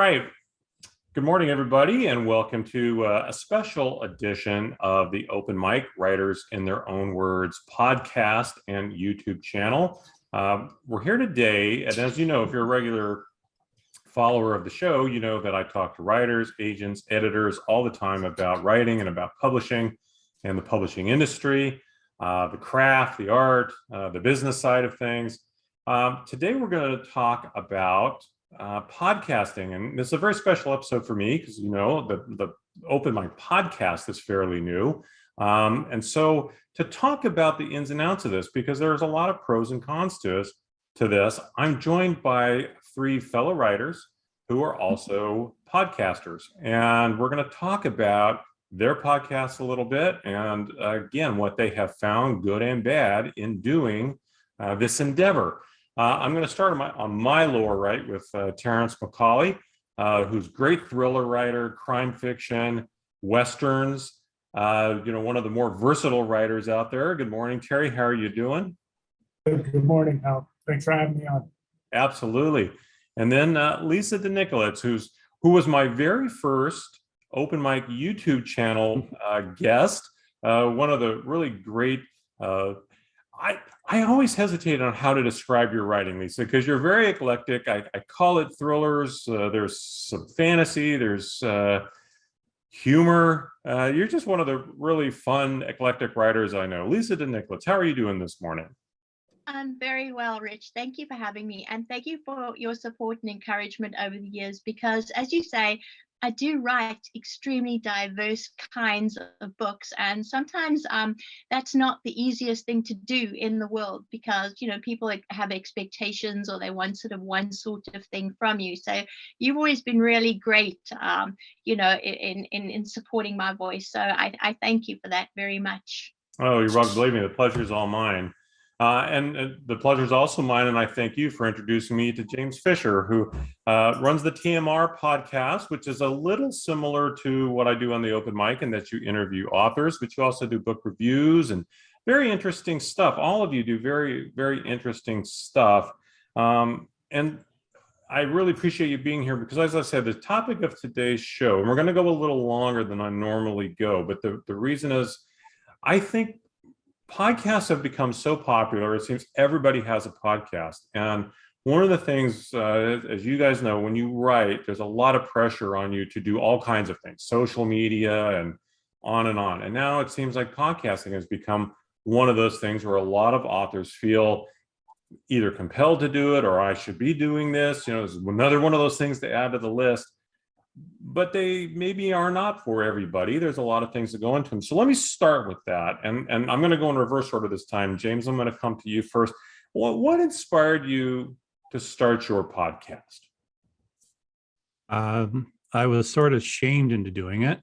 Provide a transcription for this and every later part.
right. Good morning, everybody, and welcome to a special edition of the Open Mic Writers in Their Own Words podcast and YouTube channel. We're here today, and as you know, if you're a regular follower of the show, you know that I talk to writers, agents, editors all the time about writing and about publishing and the publishing industry, the craft, the art, the business side of things. Today, we're going to talk about podcasting, and this is a very special episode for me because you know the Open Mic podcast is fairly new, and so to talk about the ins and outs of this, because there's a lot of pros and cons to this, I'm joined by three fellow writers who are also podcasters, and we're going to talk about their podcasts a little bit, and again, what they have found, good and bad, in doing this endeavor. I'm going to start on my lower right with Terrence McCauley, who's a great thriller writer, crime fiction, westerns, one of the more versatile writers out there. Good morning, Terry. How are you doing? Good morning, Al. Thanks for having me on. Absolutely. And then Lisa Nikolits, who was my very first Open Mic YouTube channel guest, one of the really great I always hesitate on how to describe your writing, Lisa, because you're very eclectic. I call it thrillers. There's some fantasy. There's humor. You're just one of the really fun, eclectic writers I know. Lisa Nikolits, how are you doing this morning? I'm very well, Rich. Thank you for having me. And thank you for your support and encouragement over the years, because as you say, I do write extremely diverse kinds of books, and sometimes that's not the easiest thing to do in the world, because people have expectations, or they want sort of one sort of thing from you. So you've always been really great, in supporting my voice. So I thank you for that very much. Oh, you're welcome. Believe me, the pleasure's all mine. And the pleasure is also mine, and I thank you for introducing me to James Fisher, who runs the TMR podcast, which is a little similar to what I do on the Open Mic, in that you interview authors, but you also do book reviews and very interesting stuff. All of you do very, very interesting stuff. And I really appreciate you being here because, as I said, the topic of today's show, and we're going to go a little longer than I normally go, but the reason is I think podcasts have become so popular. It seems everybody has a podcast. And one of the things, as you guys know, when you write, there's a lot of pressure on you to do all kinds of things, social media and on and on. And now it seems like podcasting has become one of those things where a lot of authors feel either compelled to do it, or I should be doing this. It's another one of those things to add to the list. But they maybe are not for everybody. There's a lot of things that go into them. So let me start with that. And I'm going to go in reverse order this time. James, I'm going to come to you first. What inspired you to start your podcast? I was sort of shamed into doing it.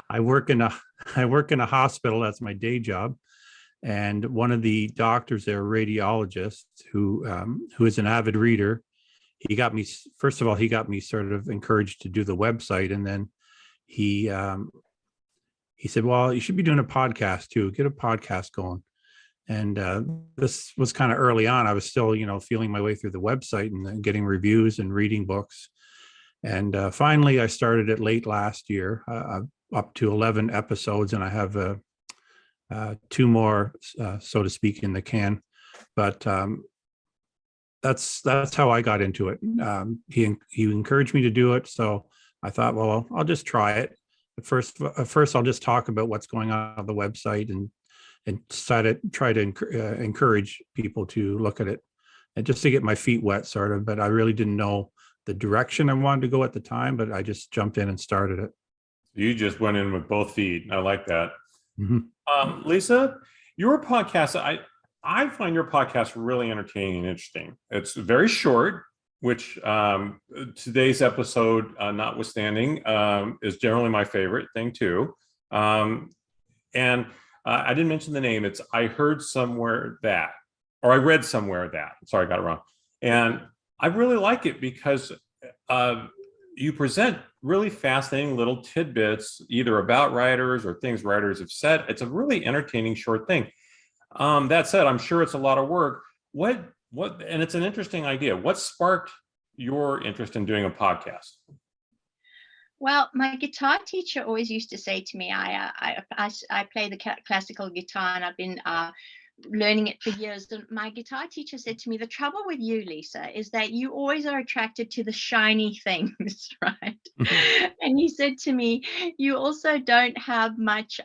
I work in a hospital. That's my day job. And one of the doctors there, a radiologist, who is an avid reader, he got me sort of encouraged to do the website. And then he said, well, you should be doing a podcast too, get a podcast going. And this was kind of early on. I was still, feeling my way through the website and getting reviews and reading books. And finally, I started it late last year, up to 11 episodes. And I have 2 more, so to speak, in the can. But that's how I got into it. He encouraged me to do it, so I thought, well, I'll just try it. At first, I'll just talk about what's going on the website and try to encourage people to look at it, and just to get my feet wet, sort of. But I really didn't know the direction I wanted to go at the time, but I just jumped in and started it. You just went in with both feet. I like that. Mm-hmm. Lisa, your podcast, I find your podcast really entertaining and interesting. It's very short, which today's episode notwithstanding, is generally my favorite thing too. And I didn't mention the name. It's I Heard Somewhere That, or I Read Somewhere That. Sorry, I got it wrong. And I really like it because you present really fascinating little tidbits, either about writers or things writers have said. It's a really entertaining short thing. That said, I'm sure it's a lot of work. And it's an interesting idea. What sparked your interest in doing a podcast? Well, my guitar teacher always used to say to me, I play the classical guitar, and I've been learning it for years. And my guitar teacher said to me, the trouble with you, Lisa, is that you always are attracted to the shiny things, right? And he said to me, you also don't have much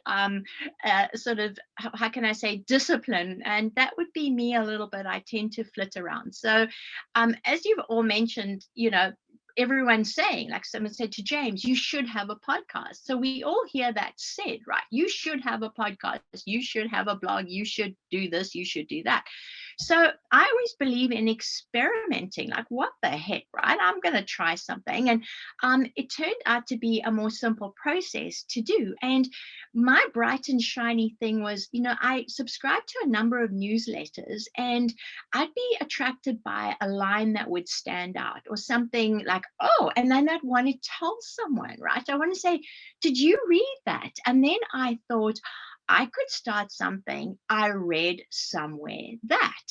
sort of, how can I say, discipline. And that would be me a little bit. I tend to flit around. So as you've all mentioned, everyone's saying, like someone said to James, you should have a podcast. So we all hear that said, right? You should have a podcast. You should have a blog. You should do this. You should do that. So I always believe in experimenting, like what the heck, right? I'm going to try something. And it turned out to be a more simple process to do. And my bright and shiny thing was, I subscribed to a number of newsletters, and I'd be attracted by a line that would stand out or something like, oh, and then I'd want to tell someone, right? I want to say, did you read that? And then I thought, I could start something I read somewhere that.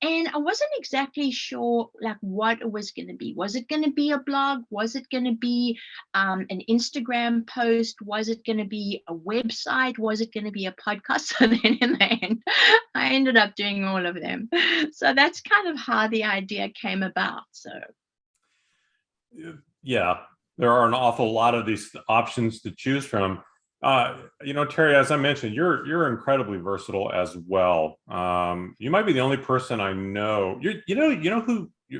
And I wasn't exactly sure like what it was going to be. Was it going to be a blog? Was it going to be an Instagram post? Was it going to be a website? Was it going to be a podcast? So then in the end, I ended up doing all of them. So that's kind of how the idea came about. So yeah, there are an awful lot of these options to choose from. Terry, as I mentioned, you're incredibly versatile as well. You might be the only person I know.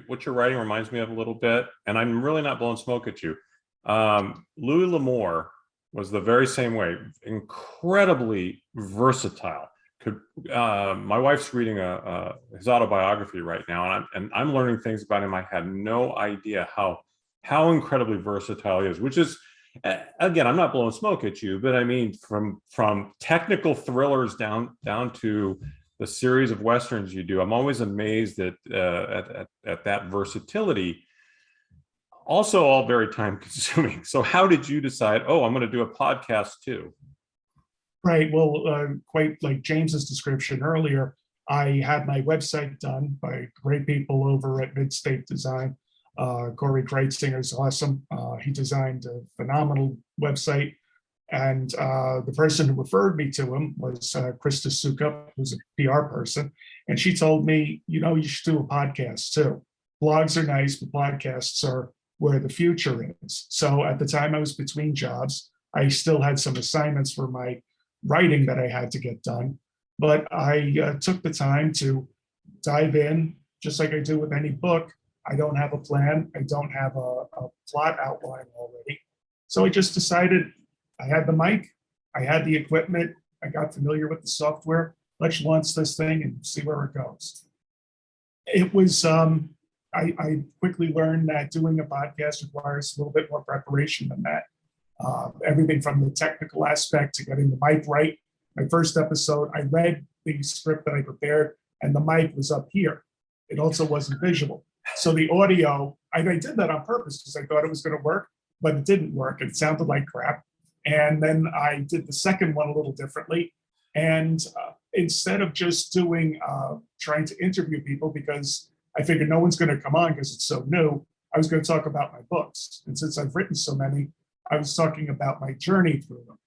What you're writing reminds me of a little bit, and I'm really not blowing smoke at you. Louis L'Amour was the very same way, incredibly versatile. My wife's reading his autobiography right now, and I'm learning things about him I had no idea how incredibly versatile he is, which is. Again, I'm not blowing smoke at you, but I mean, from technical thrillers down to the series of Westerns you do, I'm always amazed at that versatility. Also, all very time consuming. So how did you decide, oh, I'm going to do a podcast too? Right. Well, quite like James's description earlier, I had my website done by great people over at Midstate Design. Corey Kreitzinger is awesome. He designed a phenomenal website. And the person who referred me to him was Krista Sukup, who's a PR person. And she told me, you should do a podcast too. Blogs are nice, but podcasts are where the future is. So at the time I was between jobs, I still had some assignments for my writing that I had to get done. But I took the time to dive in, just like I do with any book. I don't have a plan. I don't have a plot outline already. So I just decided I had the mic, I had the equipment, I got familiar with the software. Let's launch this thing and see where it goes. It was, I quickly learned that doing a podcast requires a little bit more preparation than that. Everything from the technical aspect to getting the mic right. My first episode, I read the script that I prepared, and the mic was up here. It also wasn't visual. So the audio, I did that on purpose because I thought it was going to work, but it didn't work. It sounded like crap. And then I did the second one a little differently. And instead of just doing, trying to interview people, because I figured no one's going to come on because it's so new, I was going to talk about my books. And since I've written so many, I was talking about my journey through them.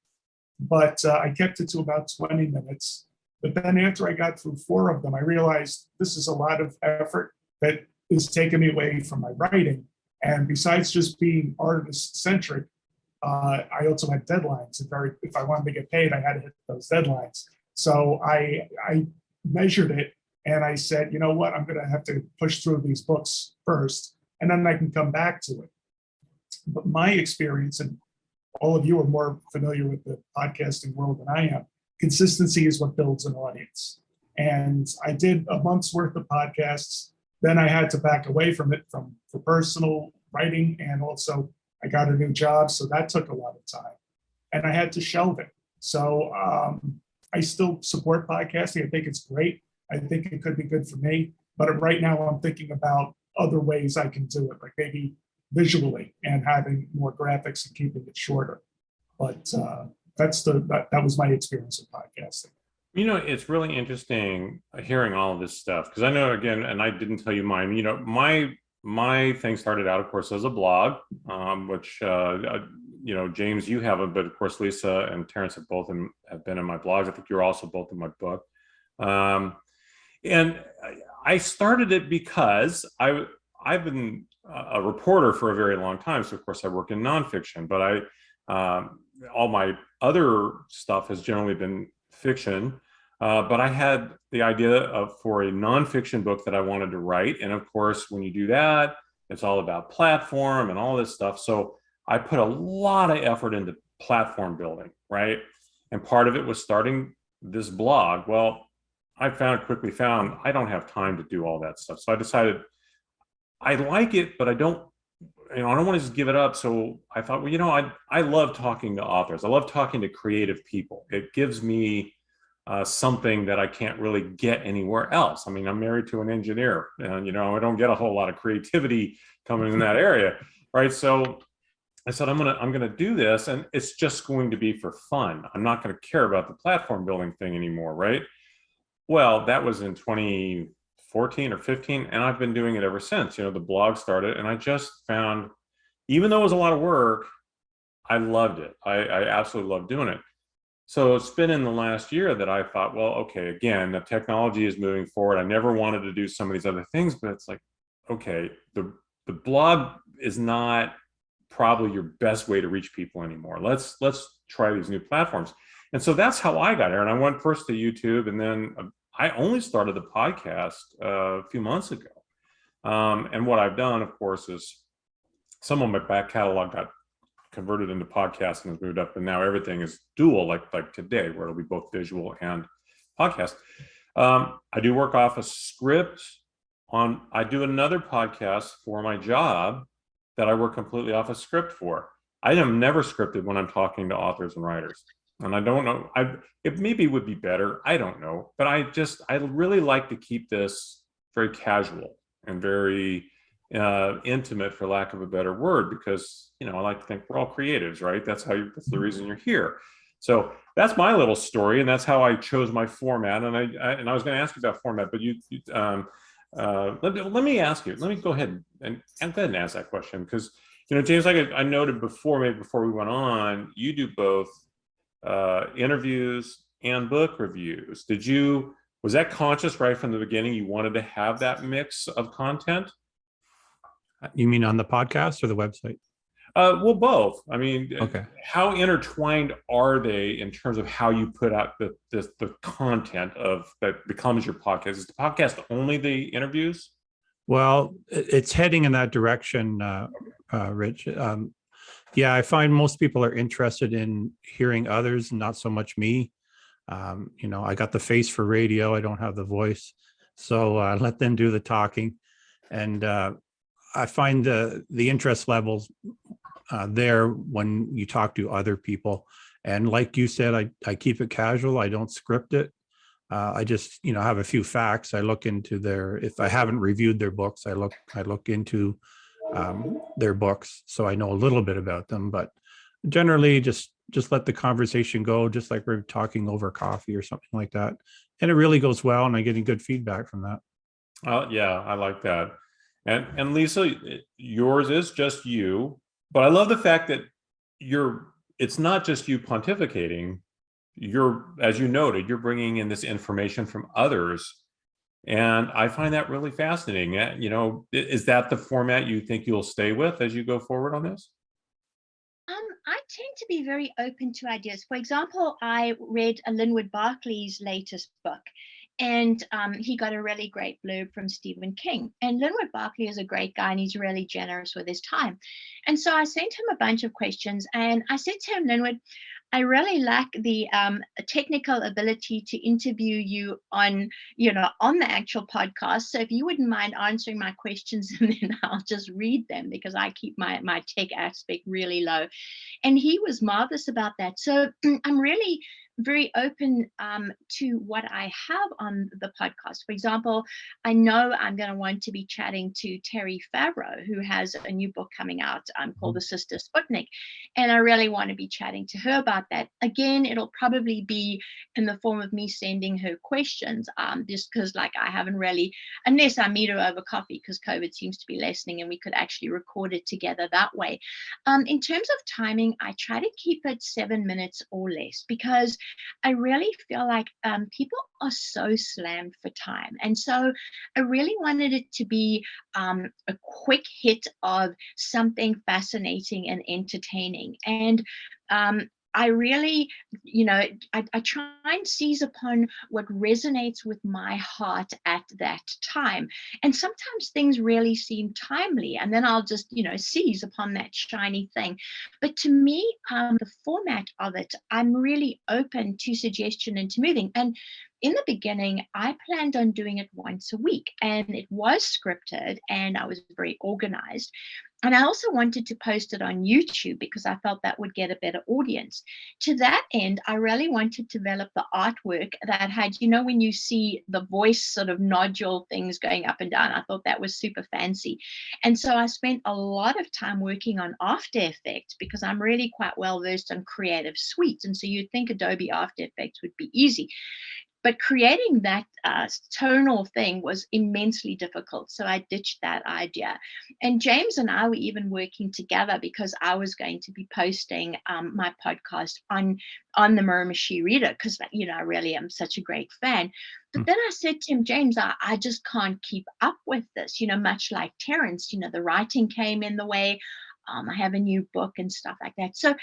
But I kept it to about 20 minutes. But then after I got through 4 of them, I realized this is a lot of effort that is taking me away from my writing. And besides just being artist-centric, I also had deadlines. If I wanted to get paid, I had to hit those deadlines. So I measured it, and I said, you know what, I'm going to have to push through these books first, and then I can come back to it. But my experience, and all of you are more familiar with the podcasting world than I am, consistency is what builds an audience. And I did a month's worth of podcasts. Then I had to back away from it for personal writing, and also I got a new job, so that took a lot of time. And I had to shelve it. So I still support podcasting. I think it's great. I think it could be good for me. But right now I'm thinking about other ways I can do it, like maybe visually and having more graphics and keeping it shorter. But that was my experience with podcasting. It's really interesting hearing all of this stuff, because I know, again, and I didn't tell you mine, my thing started out, of course, as a blog, which James, you haven't, but of course, Lisa and Terrence have both have been in my blogs. I think you're also both in my book. And I started it because I've been a reporter for a very long time. So of course I work in nonfiction, but all my other stuff has generally been fiction. But I had the idea for a nonfiction book that I wanted to write. And of course, when you do that, it's all about platform and all this stuff. So I put a lot of effort into platform building, right? And part of it was starting this blog. Well, I quickly found I don't have time to do all that stuff. So I decided I like it, but I don't want to just give it up. So I thought, well, I love talking to authors. I love talking to creative people. It gives me something that I can't really get anywhere else. I mean, I'm married to an engineer, and I don't get a whole lot of creativity coming in that area, right? So I said, I'm gonna do this, and it's just going to be for fun. I'm not going to care about the platform building thing anymore, right? Well, that was in 2014 or 15, and I've been doing it ever since. The blog started, and I just found, even though it was a lot of work, I loved it. I absolutely loved doing it. So it's been in the last year that I thought, well, okay, again, the technology is moving forward. I never wanted to do some of these other things, but it's like, okay, the blog is not probably your best way to reach people anymore. Let's try these new platforms. And so that's how I got here. And I went first to YouTube, and then I only started the podcast a few months ago. And what I've done, of course, is some of my back catalog got converted into podcast and has moved up, and now everything is dual, like today, where it'll be both visual and podcast. I do work off a script I do another podcast for my job that I work completely off a script for. I am never scripted when I'm talking to authors and writers. And I don't know, it maybe would be better, I don't know, but I really like to keep this very casual and very intimate, for lack of a better word, because I like to think we're all creatives, right? That's the reason you're here. So that's my little story, and that's how I chose my format. And I was going to ask you about format, but let me ask you. Let me go ahead and go ahead and ask that question, because James, like I noted before, maybe before we went on, you do both interviews and book reviews. Was that conscious right from the beginning? You wanted to have that mix of content? You mean on the podcast or the website? Well, both. I mean, okay. How intertwined are they in terms of how you put out the content that becomes your podcast? Is the podcast only the interviews? Well, it's heading in that direction, Rich. Yeah, I find most people are interested in hearing others, not so much me. I got the face for radio. I don't have the voice. So let them do the talking. And I find the interest levels there when you talk to other people. And like you said, I keep it casual. I don't script it. I just, have a few facts. I look into if I haven't reviewed their books, I look into their books, so I know a little bit about them, but generally just let the conversation go, just like we're talking over coffee or something like that. And it really goes well, and I'm getting good feedback from that. Yeah, I like that. And Lisa, yours is just you, but I love the fact that it's not just you pontificating. As you noted, you're bringing in this information from others. And I find that really fascinating. Is that the format you think you'll stay with as you go forward on this? I tend to be very open to ideas. For example, I read Linwood Barclay's latest book, and he got a really great blurb from Stephen King. And Linwood Barclay is a great guy, and he's really generous with his time. And so I sent him a bunch of questions, and I said to him, Linwood, I really lack the technical ability to interview you on the actual podcast. So if you wouldn't mind answering my questions, and then I'll just read them, because I keep my tech aspect really low. And he was marvelous about that. So I'm really very open to what I have on the podcast. For example, I know I'm going to want to be chatting to Terry Favreau, who has a new book coming out called The Sister Sputnik. And I really want to be chatting to her about that. Again, it'll probably be in the form of me sending her questions, just because like I haven't really, unless I meet her over coffee, because COVID seems to be lessening and we could actually record it together that way. In terms of timing, I try to keep it 7 minutes or less, because I really feel like people are so slammed for time. And so I really wanted it to be a quick hit of something fascinating and entertaining. And I really, I try and seize upon what resonates with my heart at that time. And sometimes things really seem timely, and then I'll just, seize upon that shiny thing. But to me, the format of it, I'm really open to suggestion and to moving. And in the beginning, I planned on doing it once a week, and it was scripted and I was very organized. And I also wanted to post it on YouTube because I felt that would get a better audience. To that end, I really wanted to develop the artwork that had, when you see the voice sort of nodule things going up and down, I thought that was super fancy. And so I spent a lot of time working on After Effects because I'm really quite well versed on Creative Suite. And so you'd think Adobe After Effects would be easy. But creating that tonal thing was immensely difficult. So I ditched that idea. And James and I were even working together because I was going to be posting my podcast on the Miramichi Reader because, I really am such a great fan. But then I said to him, James, I just can't keep up with this, much like Terrence, the writing came in the way. I have a new book and stuff like that. So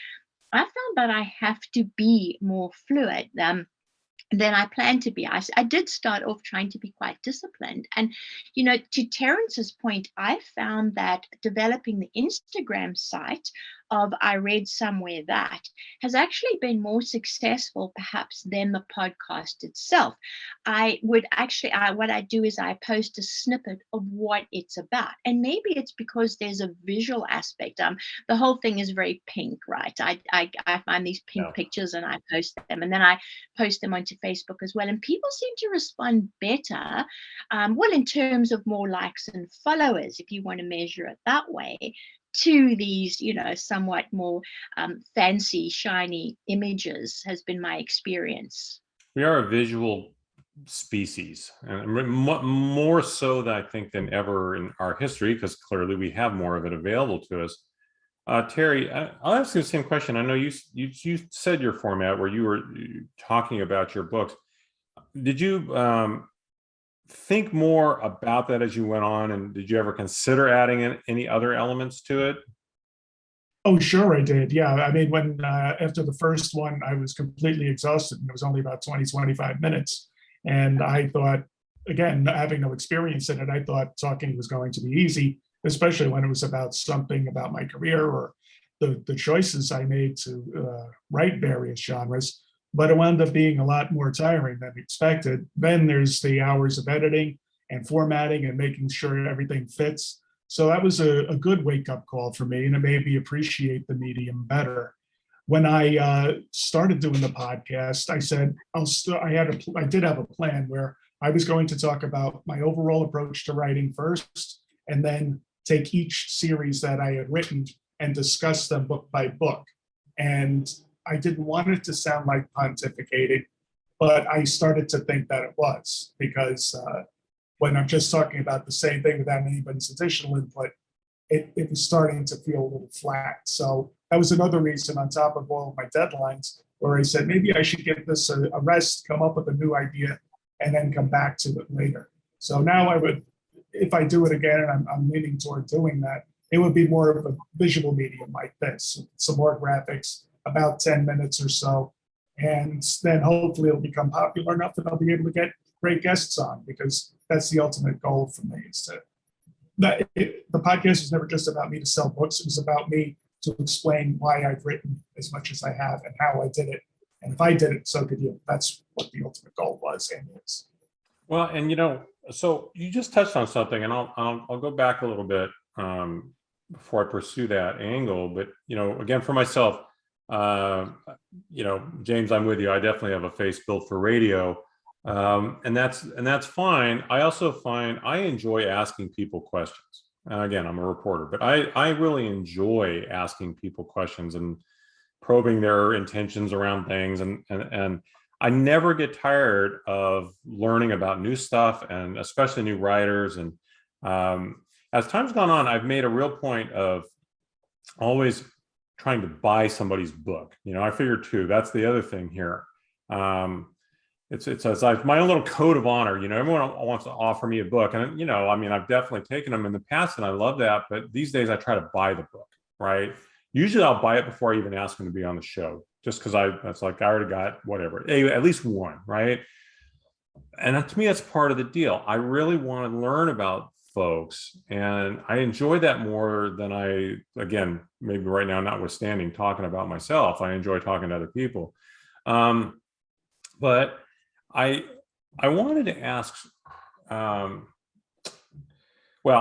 I found that I have to be more fluid. Than I planned to be. I did start off trying to be quite disciplined. And, to Terrence's point, I found that developing the Instagram site of I Read Somewhere That has actually been more successful perhaps than the podcast itself. What I do is I post a snippet of what it's about. And maybe it's because there's a visual aspect. The whole thing is very pink, right? I find these pink pictures and I post them, and then I post them onto Facebook as well. And people seem to respond better, in terms of more likes and followers, if you want to measure it that way, to these, somewhat more fancy, shiny images has been my experience. We are a visual species, and more so than I think than ever in our history, because clearly we have more of it available to us. Terry, I'll ask you the same question. I know you said your format where you were talking about your books. Did you think more about that as you went on, and did you ever consider adding any other elements to it? Oh, sure, I did. Yeah, I mean, when after the first one, I was completely exhausted, and it was only about 20-25 minutes. And I thought, again, having no experience in it, I thought talking was going to be easy, especially when it was about something about my career or the choices I made to write various genres. But it wound up being a lot more tiring than expected. Then there's the hours of editing and formatting and making sure everything fits. So that was a good wake-up call for me, and it made me appreciate the medium better. When I started doing the podcast, I said I did have a plan where I was going to talk about my overall approach to writing first, and then take each series that I had written and discuss them book by book. And I didn't want it to sound like pontificating, but I started to think that it was, because when I'm just talking about the same thing without anybody's additional input, it was starting to feel a little flat. So that was another reason, on top of all of my deadlines, where I said, maybe I should give this a rest, come up with a new idea, and then come back to it later. So now I would, if I do it again, and I'm leaning toward doing that, it would be more of a visual medium like this, some more graphics, about 10 minutes or so. And then hopefully it'll become popular enough that I'll be able to get great guests on, because that's the ultimate goal for me. Is the podcast was never just about me to sell books. It was about me to explain why I've written as much as I have and how I did it. And if I did it, so could you. That's what the ultimate goal was and is. Well, and so you just touched on something, and I'll go back a little bit before I pursue that angle. But again, for myself, James, I'm with you. I definitely have a face built for radio. And that's fine. I also find I enjoy asking people questions. Again, I'm a reporter, but I really enjoy asking people questions and probing their intentions around things. And I never get tired of learning about new stuff, and especially new writers. And as time's gone on, I've made a real point of always trying to buy somebody's book. I figure too, that's the other thing here. It's like my own little code of honor. Everyone wants to offer me a book, and I've definitely taken them in the past, and I love that. But these days, I try to buy the book, right? Usually, I'll buy it before I even ask them to be on the show, just because that's like I already got whatever, at least one, right? And to me, that's part of the deal. I really want to learn about folks, and I enjoy that more than again, maybe right now, notwithstanding talking about myself, I enjoy talking to other people. But I wanted to ask, I'm going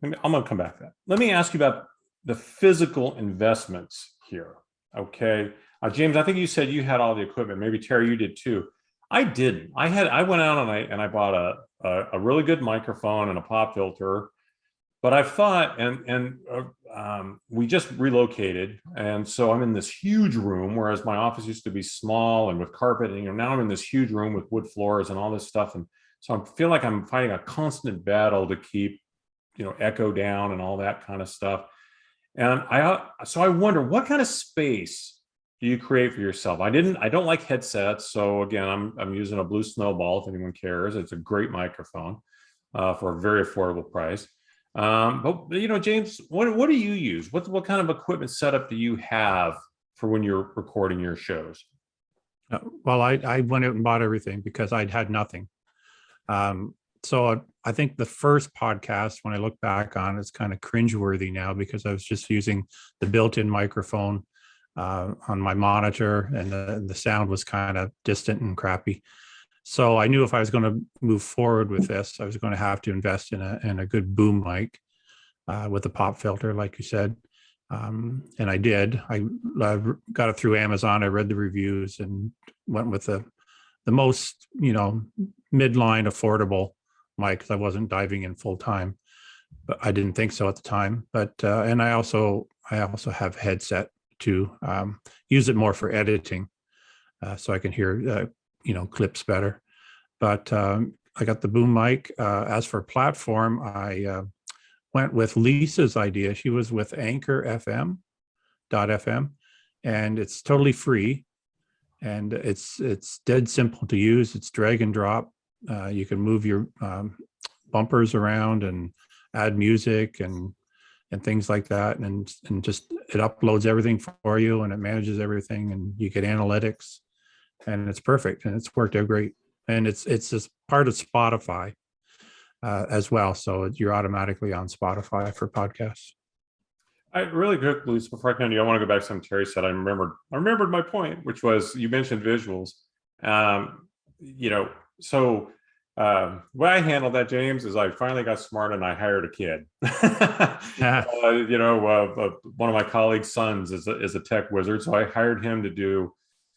to come back to that. Let me ask you about the physical investments here. Okay. James, I think you said you had all the equipment. Maybe Terry, you did too. I didn't. I went out and I bought a really good microphone and a pop filter. But I've thought, we just relocated, and so I'm in this huge room, whereas my office used to be small and with carpet, and now I'm in this huge room with wood floors and all this stuff, and so I feel like I'm fighting a constant battle to keep, echo down and all that kind of stuff. And so I wonder, what kind of space do you create for yourself? I don't like headsets, so again, I'm using a Blue Snowball if anyone cares. It's a great microphone for a very affordable price. But James, what do you use? What kind of equipment setup do you have for when you're recording your shows? Well, I went out and bought everything because I'd had nothing. So I think the first podcast, when I look back on, it's kind of cringeworthy now because I was just using the built-in microphone on my monitor, and the sound was kind of distant and crappy. So I knew if I was going to move forward with this, I was going to have to invest in a good boom mic with a pop filter, like you said. And I did. I got it through Amazon. I read the reviews and went with the most, midline affordable mic, because I wasn't diving in full time. But I didn't think so at the time. But and I also have headset to use it more for editing, so I can hear clips better. But I got the boom mic. As for platform, I went with Lisa's idea. She was with Anchor FM.fm, and it's totally free, and it's dead simple to use. It's drag and drop. You can move your bumpers around and add music and things like that, and just it uploads everything for you, and it manages everything, and you get analytics. And it's perfect, and it's worked out great. And it's just part of Spotify as well, so you're automatically on Spotify for podcasts. I really quickly, before I can, I want to go back to something Terry said. I remembered my point, which was you mentioned visuals. So way I handled that, James, is I finally got smart and I hired a kid. One of my colleagues' sons is a tech wizard, so I hired him to do.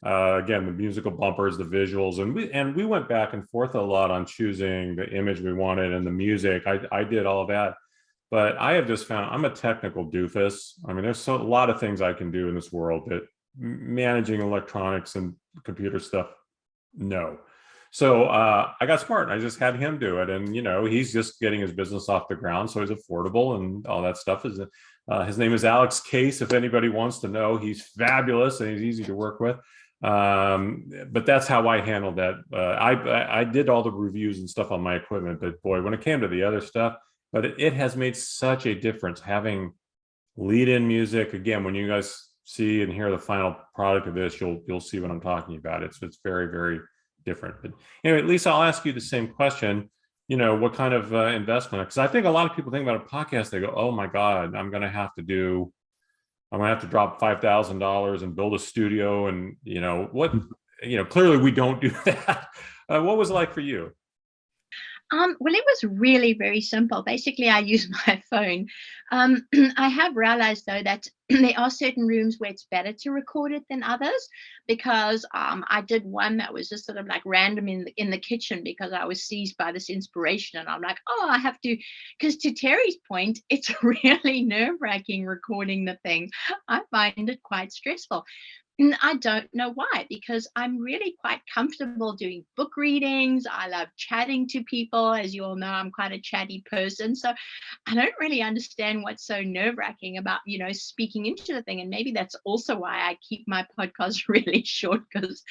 Again, the musical bumpers, the visuals, and we went back and forth a lot on choosing the image we wanted and the music. I did all of that, but I have just found I'm a technical doofus. I mean, there's a lot of things I can do in this world that managing electronics and computer stuff, no. So I got smart. I just had him do it, and he's just getting his business off the ground, so he's affordable and all that stuff. His name is Alex Case. If anybody wants to know, he's fabulous and he's easy to work with. But that's how I handled that. I did all the reviews and stuff on my equipment, but boy, when it came to the other stuff, but it has made such a difference having lead-in music. Again, when you guys see and hear the final product of this, you'll see what I'm talking about. It's very, very different. But anyway, Lisa, I'll ask you the same question. What kind of investment? Because I think a lot of people think about a podcast, they go, "Oh my God, I'm going to have to drop $5,000 and build a studio." And clearly we don't do that. What was it like for you? Well, it was really very simple. Basically, I use my phone. I have realized though that there are certain rooms where it's better to record it than others, because I did one that was just sort of like random in the kitchen, because I was seized by this inspiration, and I'm like, oh, I have to, because to Terry's point, it's really nerve-wracking recording the thing. I find it quite stressful. I don't know why, because I'm really quite comfortable doing book readings. I love chatting to people. As you all know, I'm quite a chatty person. So I don't really understand what's so nerve-wracking about, speaking into the thing. And maybe that's also why I keep my podcast really short, because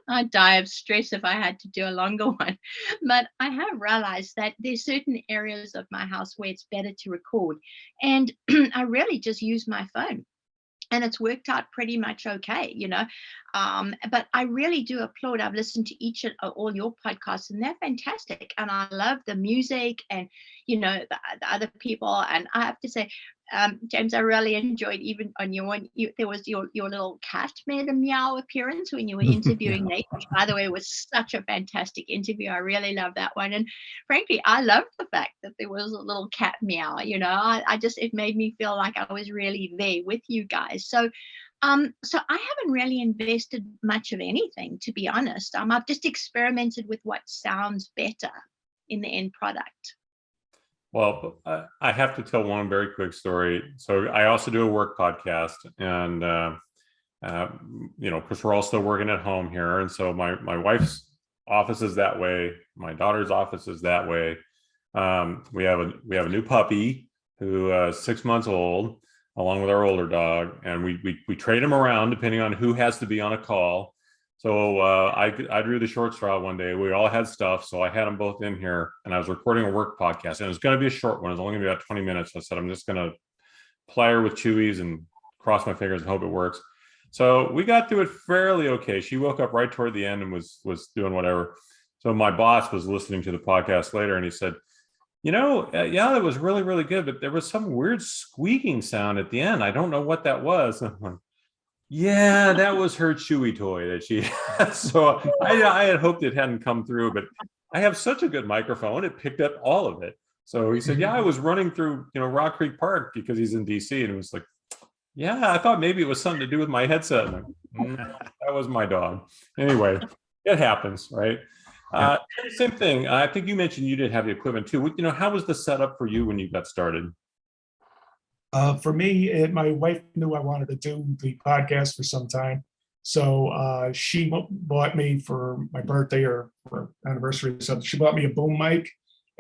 I'd die of stress if I had to do a longer one. But I have realized that there's certain areas of my house where it's better to record. And I really just use my phone. And it's worked out pretty much okay. But I really do applaud. I've listened to each and all your podcasts, and they're fantastic. And I love the music and, the other people. And I have to say, James, I really enjoyed, even on your one, there was your little cat made a meow appearance when you were interviewing Nate, which, by the way, was such a fantastic interview. I really loved that one. And frankly, I loved the fact that there was a little cat meow. It made me feel like I was really there with you guys. So so I haven't really invested much of anything, to be honest. I've just experimented with what sounds better in the end product. Well, I have to tell one very quick story. So I also do a work podcast, and because we're all still working at home here, and so my wife's office is that way, my daughter's office is that way. We have a new puppy who is 6 months old, along with our older dog, and we trade them around depending on who has to be on a call. So I drew the short straw one day. We all had stuff, so I had them both in here, and I was recording a work podcast, and it was going to be a short one. It was only going to be about 20 minutes. I said, I'm just going to ply her with Chewies and cross my fingers and hope it works. So we got through it fairly okay. She woke up right toward the end and was doing whatever. So my boss was listening to the podcast later, and he said, yeah, that was really, really good, but there was some weird squeaking sound at the end. I don't know what that was. I'm like, yeah, that was her Chewy toy that she had. So I had hoped it hadn't come through, but I have such a good microphone, it picked up all of it. So he said, yeah, I was running through, Rock Creek Park, because he's in DC, and it was like, yeah, I thought maybe it was something to do with my headset. I'm like, that was my dog. Anyway, it happens, right? Same thing. I think you mentioned you did have the equipment too. How was the setup for you when you got started? For me, my wife knew I wanted to do the podcast for some time. So she bought me for my birthday or for anniversary or something. She bought me a boom mic,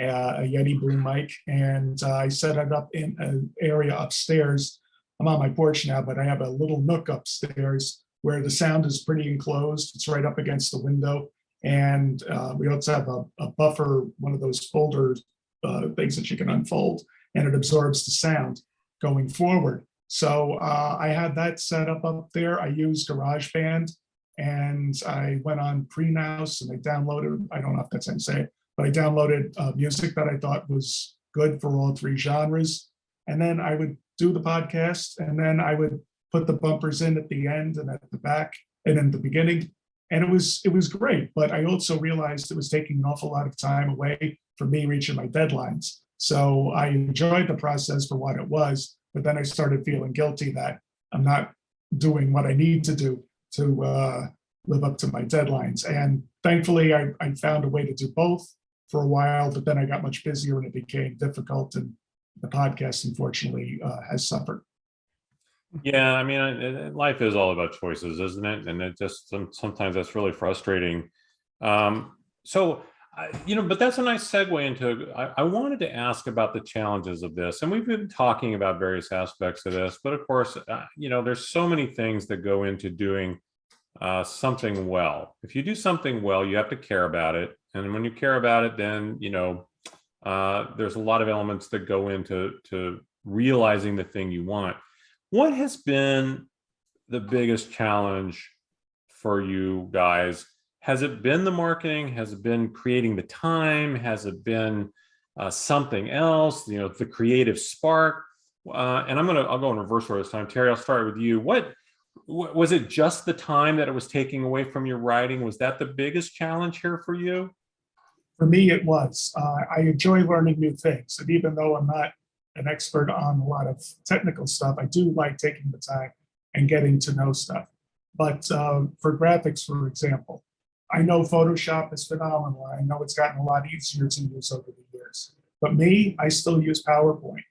a Yeti boom mic, and I set it up in an area upstairs. I'm on my porch now, but I have a little nook upstairs where the sound is pretty enclosed. It's right up against the window. And we also have a buffer, one of those folder things that you can unfold, and it absorbs the sound going forward. So I had that set up there. I used GarageBand, and I went on Premouse, and I downloaded, I don't know if that's how you say it, but I downloaded music that I thought was good for all three genres. And then I would do the podcast, and then I would put the bumpers in at the end and at the back and in the beginning. And it was great, but I also realized it was taking an awful lot of time away from me reaching my deadlines. So I enjoyed the process for what it was, but then I started feeling guilty that I'm not doing what I need to do to live up to my deadlines. And thankfully, I found a way to do both for a while, but then I got much busier and it became difficult. And the podcast, unfortunately, has suffered. Yeah, I mean, life is all about choices, isn't it? And it just sometimes that's really frustrating. But that's a nice segue into. I wanted to ask about the challenges of this, and we've been talking about various aspects of this. But of course, there's so many things that go into doing something well. If you do something well, you have to care about it, and when you care about it, then there's a lot of elements that go into realizing the thing you want. What has been the biggest challenge for you guys? Has it been the marketing? Has it been creating the time? Has it been something else? The creative spark? And I'll go in reverse order this time. Terry, I'll start with you. What was it? Just the time that it was taking away from your writing? Was that the biggest challenge here for you? For me, it was. I enjoy learning new things. And even though I'm not an expert on a lot of technical stuff, I do like taking the time and getting to know stuff. But for graphics, for example, I know Photoshop is phenomenal. I know it's gotten a lot easier to use over the years. But me, I still use PowerPoint.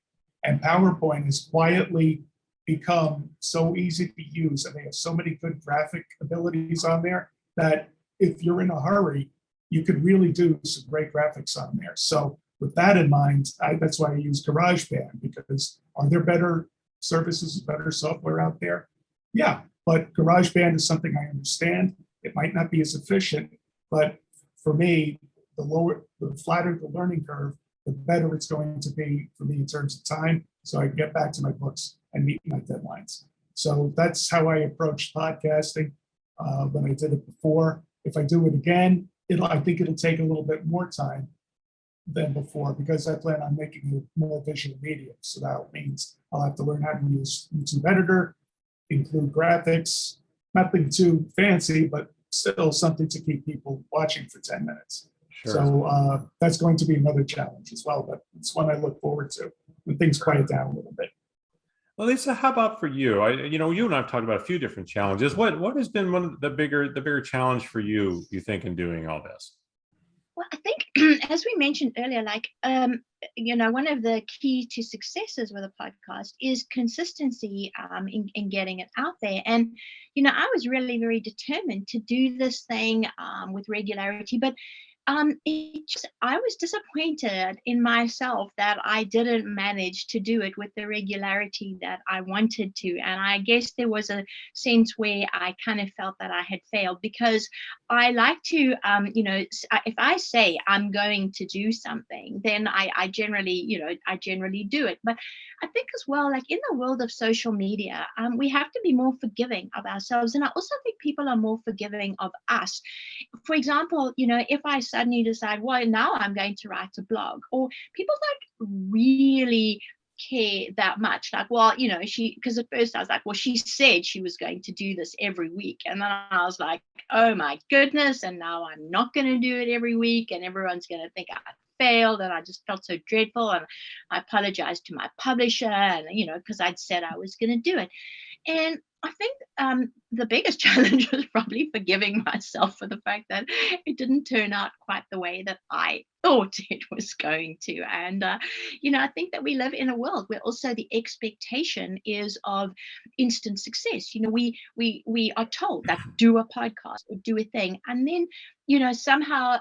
And PowerPoint has quietly become so easy to use, and they have so many good graphic abilities on there that if you're in a hurry, you could really do some great graphics on there. So with that in mind, that's why I use GarageBand, because are there better services, better software out there? Yeah, but GarageBand is something I understand. It might not be as efficient, but for me, the flatter the learning curve, the better it's going to be for me in terms of time, so I can get back to my books and meet my deadlines. So that's how I approach podcasting when I did it before. If I do it again, I think it'll take a little bit more time than before, because I plan on making it more visual medium. So that means I'll have to learn how to use YouTube Editor, include graphics, nothing too fancy, but still something to keep people watching for 10 minutes. Sure. So that's going to be another challenge as well, but it's one I look forward to when things quiet down a little bit. Well, Lisa, how about for you? You and I've talked about a few different challenges. What has been one of the bigger challenge for you think, in doing all this? Well, I think, as we mentioned earlier, like, one of the key to successes with a podcast is consistency in getting it out there. And, I was really very determined to do this thing with regularity, but I was disappointed in myself that I didn't manage to do it with the regularity that I wanted to. And I guess there was a sense where I kind of felt that I had failed, because I like to, if I say I'm going to do something, then I generally do it. But I think as well, like in the world of social media, we have to be more forgiving of ourselves. And I also think people are more forgiving of us. For example, if I suddenly decide, well, now I'm going to write a blog, or people don't really care that much. Like, well, because at first I was like, well, she said she was going to do this every week. And then I was like, oh my goodness. And now I'm not going to do it every week. And everyone's going to think I failed. And I just felt so dreadful. And I apologized to my publisher, and, because I'd said I was going to do it. And I think the biggest challenge was probably forgiving myself for the fact that it didn't turn out quite the way that I thought it was going to. And, I think that we live in a world where also the expectation is of instant success. We are told that do a podcast or do a thing. And then, somehow,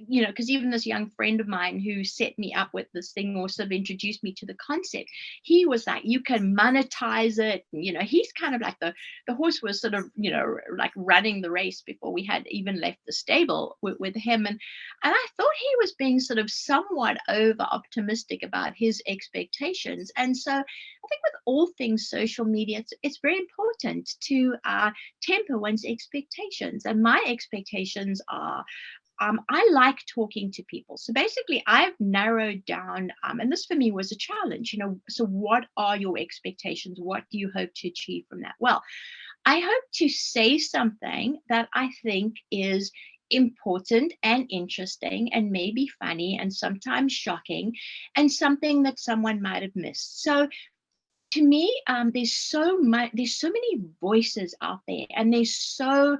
because even this young friend of mine who set me up with this thing, or sort of introduced me to the concept, he was like, you can monetize it. He's kind of like the horse was sort of, like running the race before we had even left the stable with him. And I thought he was being sort of somewhat over optimistic about his expectations. And so I think with all things social media, it's very important to temper one's expectations. And my expectations are, I like talking to people. So basically, I've narrowed down, and this for me was a challenge, so what are your expectations? What do you hope to achieve from that? Well, I hope to say something that I think is important and interesting and maybe funny and sometimes shocking, and something that someone might have missed. So to me, there's so many voices out there, and there's so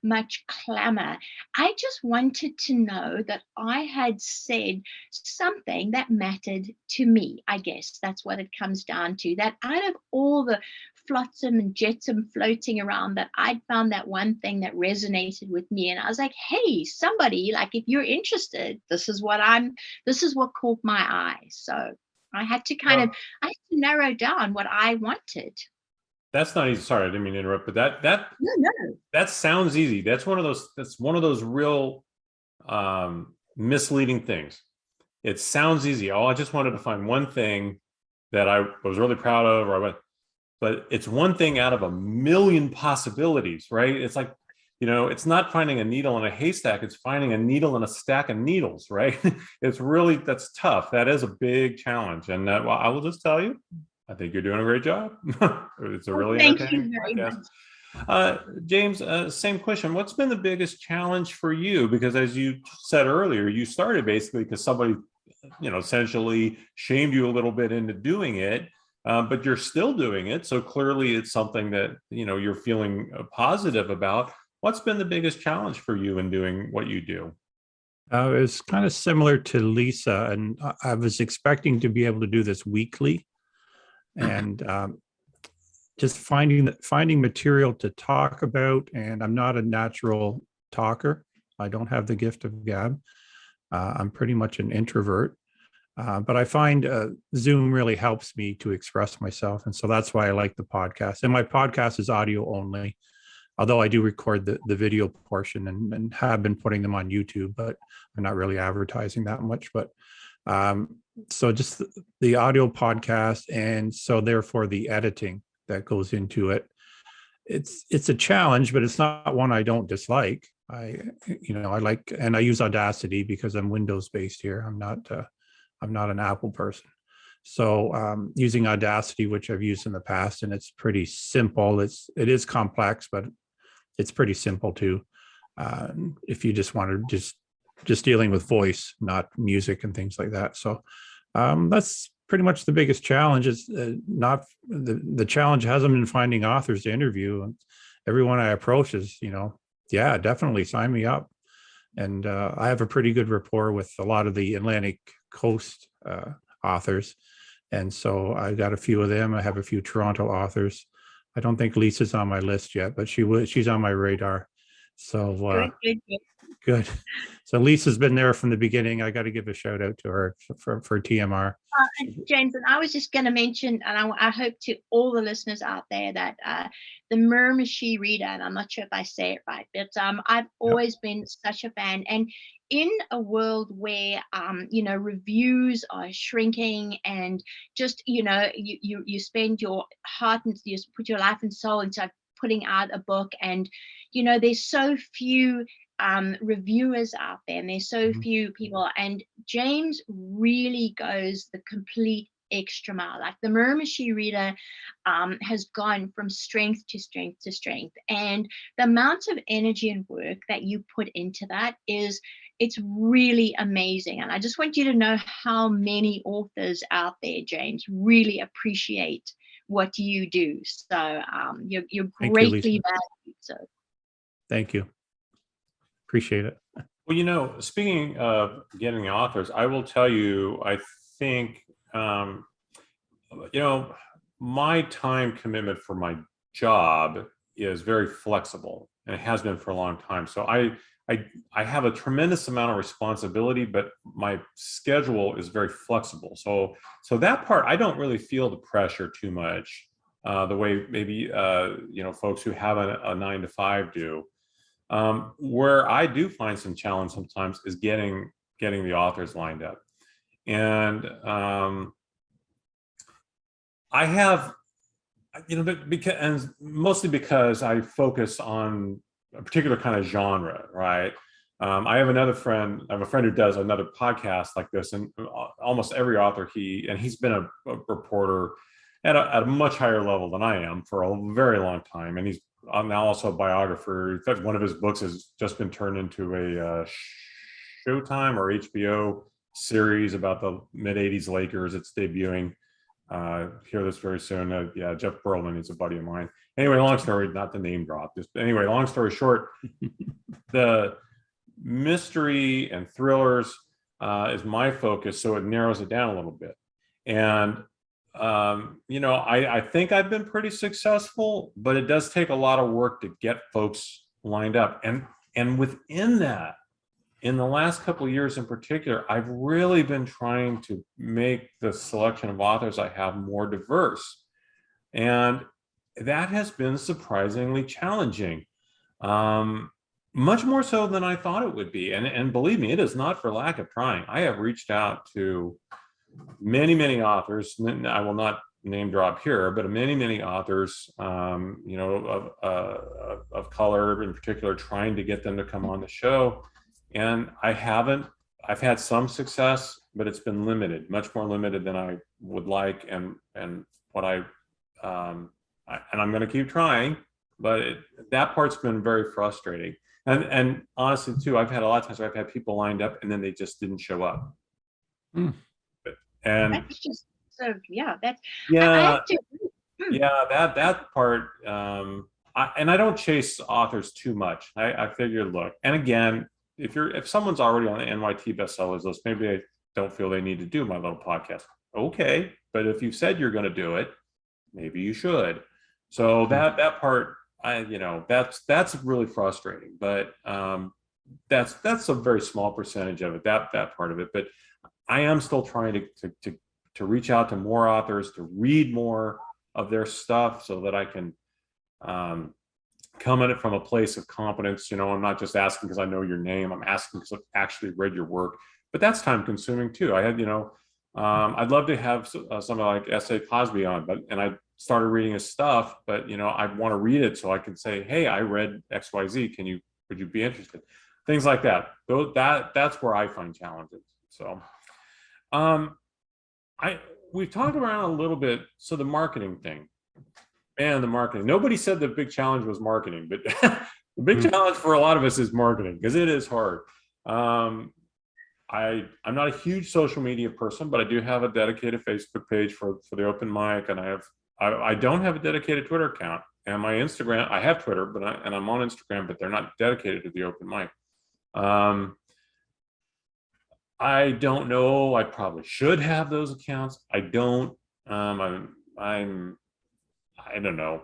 much clamor. I just wanted to know that I had said something that mattered to me. I guess that's what it comes down to, that out of all the flotsam and jetsam floating around, that I'd found that one thing that resonated with me. And I was like, hey, somebody, like, if you're interested, this is what caught my eye. So I had to I had to narrow down what I wanted. That's not easy. Sorry, I didn't mean to interrupt, but No. that sounds easy. That's one of those real misleading things. It sounds easy. Oh, I just wanted to find one thing that I was really proud of, but it's one thing out of a million possibilities, right? It's like, it's not finding a needle in a haystack. It's finding a needle in a stack of needles, right? That's tough. That is a big challenge. And well, I will just tell you, I think you're doing a great job. It's a really Thank entertaining you very podcast. much. James, same question. What's been the biggest challenge for you? Because as you said earlier, you started basically because somebody, essentially shamed you a little bit into doing it, but you're still doing it. So clearly it's something that, you're feeling positive about. What's been the biggest challenge for you in doing what you do? It's kind of similar to Lisa, and I was expecting to be able to do this weekly, and just finding material to talk about. And I'm not a natural talker. I don't have the gift of gab. I'm pretty much an introvert, but I find Zoom really helps me to express myself, and so that's why I like the podcast. And my podcast is audio only, although I do record the video portion and have been putting them on YouTube, but I'm not really advertising that much. But so just the audio podcast, and so therefore the editing that goes into it. It's a challenge, but it's not one I don't dislike. I like, and I use Audacity because I'm Windows based here. I'm not an Apple person. So using Audacity, which I've used in the past, and it's pretty simple. It is complex, but it's pretty simple too. If you just want to just dealing with voice, not music and things like that. So that's pretty much the biggest challenge. Is not the challenge hasn't been finding authors to interview. And everyone I approach is, yeah, definitely sign me up. And I have a pretty good rapport with a lot of the Atlantic Coast authors. And so I got a few of them. I have a few Toronto authors. I don't think Lisa's on my list yet, but she's on my radar. So good. So Lisa's been there from the beginning. I got to give a shout out to her for TMR. James, and I was just going to mention, and I hope to all the listeners out there that the Miramichi reader, and I'm not sure if I say it right, but I've always been such a fan. And in a world where reviews are shrinking, and just you spend your heart and you put your life and soul into putting out a book, and there's so few reviewers out there, and there's so few people, and James really goes the complete extra mile. Like the Miramichi reader has gone from strength to strength to strength, and the amount of energy and work that you put into that it's really amazing. And I just want you to know how many authors out there, James, really appreciate what you do. So you're greatly valued. So thank you. Appreciate it. Well, speaking of getting the authors, I will tell you, I think, my time commitment for my job is very flexible, and it has been for a long time. So I have a tremendous amount of responsibility, but my schedule is very flexible. So that part, I don't really feel the pressure too much, the way maybe, folks who have a 9-to-5 do. Where I do find some challenge sometimes is getting the authors lined up. And I have, mostly because I focus on a particular kind of genre, right? I have a friend who does another podcast like this, and almost every author he's been a reporter at a much higher level than I am for a very long time. And he's now also a biographer. In fact, one of his books has just been turned into a Showtime or HBO series about the mid-'80s Lakers. It's debuting here this very soon. Jeff Pearlman is a buddy of mine. Anyway, long story, not the name drop. Long story short, the mystery and thrillers is my focus, so it narrows it down a little bit. And I think I've been pretty successful, but it does take a lot of work to get folks lined up. And within that, in the last couple of years in particular, I've really been trying to make the selection of authors I have more diverse. And that has been surprisingly challenging, much more so than I thought it would be. And believe me, it is not for lack of trying. I have reached out to many, many authors. I will not name drop here, but many authors, of color in particular, trying to get them to come on the show. And I've had some success, but it's been limited, much more limited than I would like. And what and I'm going to keep trying, that part's been very frustrating. And honestly, too, I've had a lot of times where I've had people lined up and then they just didn't show up. Hmm. And That's just so, yeah, that's, I yeah, have to. yeah, that part. And I don't chase authors too much. I figured, look, and again, if someone's already on the NYT bestsellers list, maybe they don't feel they need to do my little podcast. Okay, but if you said you're going to do it, maybe you should. So that part, that's really frustrating. But that's a very small percentage of it. That part of it. But I am still trying to reach out to more authors, to read more of their stuff, so that I can come at it from a place of competence. I'm not just asking because I know your name. I'm asking because I've actually read your work. But that's time consuming too. I had, I'd love to have somebody like S.A. Cosby on, and I started reading his stuff, but I want to read it so I can say, hey, I read XYZ. Would you be interested? Things like that. That's where I find challenges. So we've talked around a little bit. So the marketing thing, man, the marketing. Nobody said the big challenge was marketing, but the big challenge for a lot of us is marketing, because it is hard. I'm not a huge social media person, but I do have a dedicated Facebook page for the open mic, and I don't have a dedicated Twitter account. And my Instagram, I have Twitter, and I'm on Instagram, but they're not dedicated to the open mic. I don't know. I probably should have those accounts. I don't. I don't know.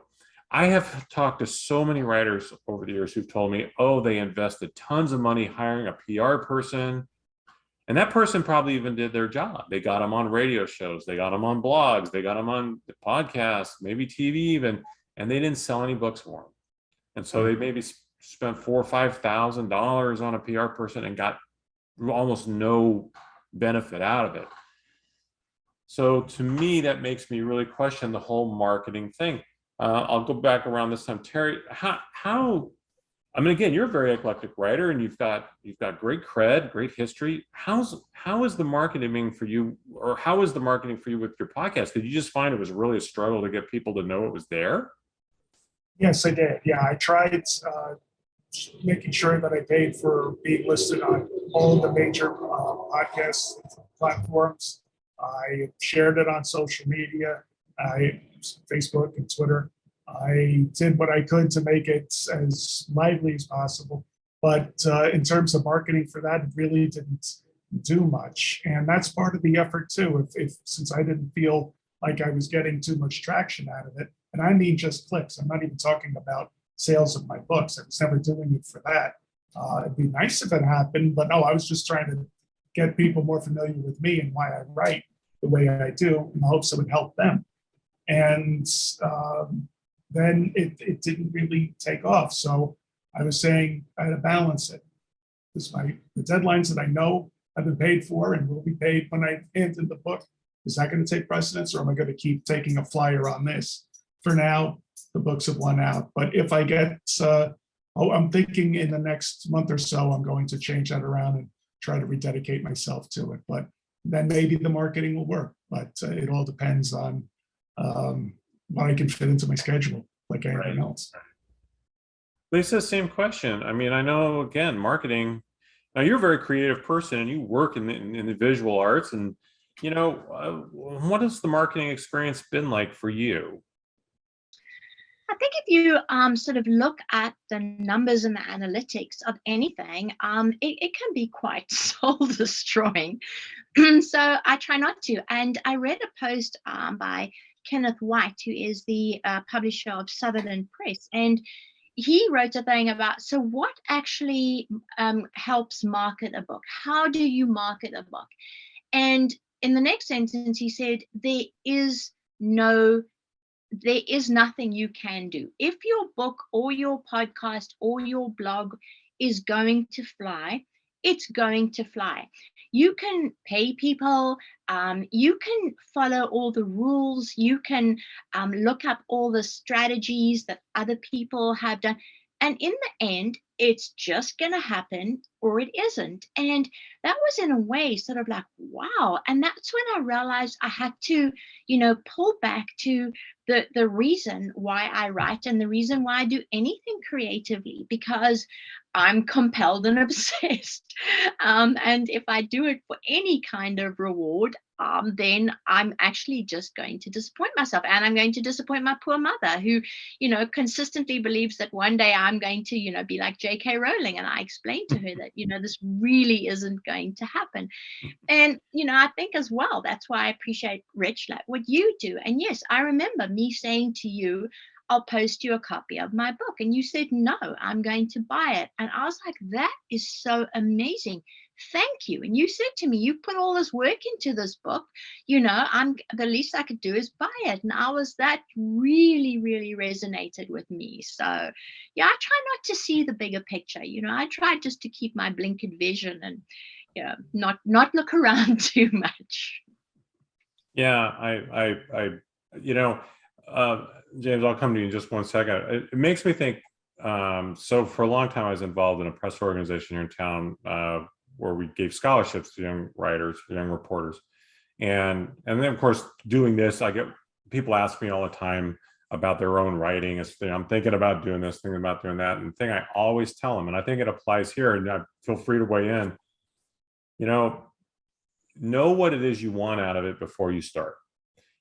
I have talked to so many writers over the years who've told me, oh, they invested tons of money hiring a PR person. And that person probably even did their job. They got them on radio shows. They got them on blogs. They got them on the podcasts, maybe TV even, and they didn't sell any books for them. And so they maybe spent $4,000 or $5,000 on a PR person and got almost no benefit out of it. So to me, that makes me really question the whole marketing thing. I'll go back around this time. Terry, how I mean, again, you're a very eclectic writer, and you've got great cred, great history. How is the marketing for you, or how is the marketing for you with your podcast? Did you just find it was really a struggle to get people to know it was there? Yes, I did. Yeah, I tried making sure that I paid for being listed on all the major podcast platforms. I shared it on social media, Facebook and Twitter. I did what I could to make it as lively as possible. But in terms of marketing for that, it really didn't do much. And that's part of the effort too. Since I didn't feel like I was getting too much traction out of it, and I mean just clicks. I'm not even talking about sales of my books. I was never doing it for that. It'd be nice if it happened, but no, I was just trying to get people more familiar with me and why I write the way I do, in the hopes it would help them. And then it didn't really take off. So I was saying I had to balance it. Because the deadlines that I know I've been paid for and will be paid when I hand in the book, is that going to take precedence, or am I going to keep taking a flyer on this? For now, the books have won out. But if I get, I'm thinking in the next month or so, I'm going to change that around and try to rededicate myself to it. But then maybe the marketing will work. But it all depends on what I can fit into my schedule, like anything else. Lisa, same question. I mean, I know, again, marketing, now you're a very creative person and you work in the visual arts, and what has the marketing experience been like for you? I think if you sort of look at the numbers and the analytics of anything, it can be quite soul destroying. So I try not to. And I read a post by Kenneth White, who is the publisher of Sutherland Press, and he wrote a thing about, so what actually helps market a book? How do you market a book? And in the next sentence, he said, there is nothing you can do. If your book or your podcast or your blog is going to fly, it's going to fly. You can pay people, you can follow all the rules, you can look up all the strategies that other people have done. And in the end, it's just going to happen or it isn't. And that was in a way sort of like, wow. And that's when I realized I had to, pull back to the reason why I write and the reason why I do anything creatively, because I'm compelled and obsessed. And if I do it for any kind of reward, then I'm actually just going to disappoint myself, and I'm going to disappoint my poor mother, who, consistently believes that one day I'm going to, be like J.K. Rowling. And I explained to her that, this really isn't going to happen. And, I think as well, that's why I appreciate, Rich, like what you do. And yes, I remember me saying to you, I'll post you a copy of my book. And you said, no, I'm going to buy it. And I was like, that is so amazing. Thank you. And you said to me, you put all this work into this book, the least I could do is buy it. And that really, really resonated with me. So yeah, I try not to see the bigger picture. I try just to keep my blinkered vision and, not look around too much. Yeah, James, I'll come to you in just one second. It makes me think, so for a long time, I was involved in a press organization here in town, where we gave scholarships to young writers, young reporters. And then, of course, doing this, I get people ask me all the time about their own writing. I'm thinking about doing this, thinking about doing that. And the thing I always tell them, and I think it applies here, and feel free to weigh in, know what it is you want out of it before you start.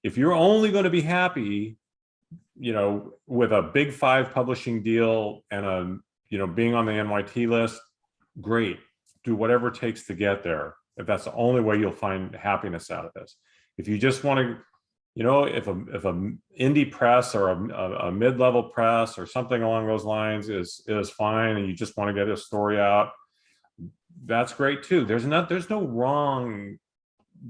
If you're only going to be happy, with a big 5 publishing deal and being on the NYT list, great. Do whatever it takes to get there. If that's the only way you'll find happiness out of this. If you just want to, if a indie press or a mid-level press or something along those lines is fine, and you just want to get a story out, that's great too. There's no wrong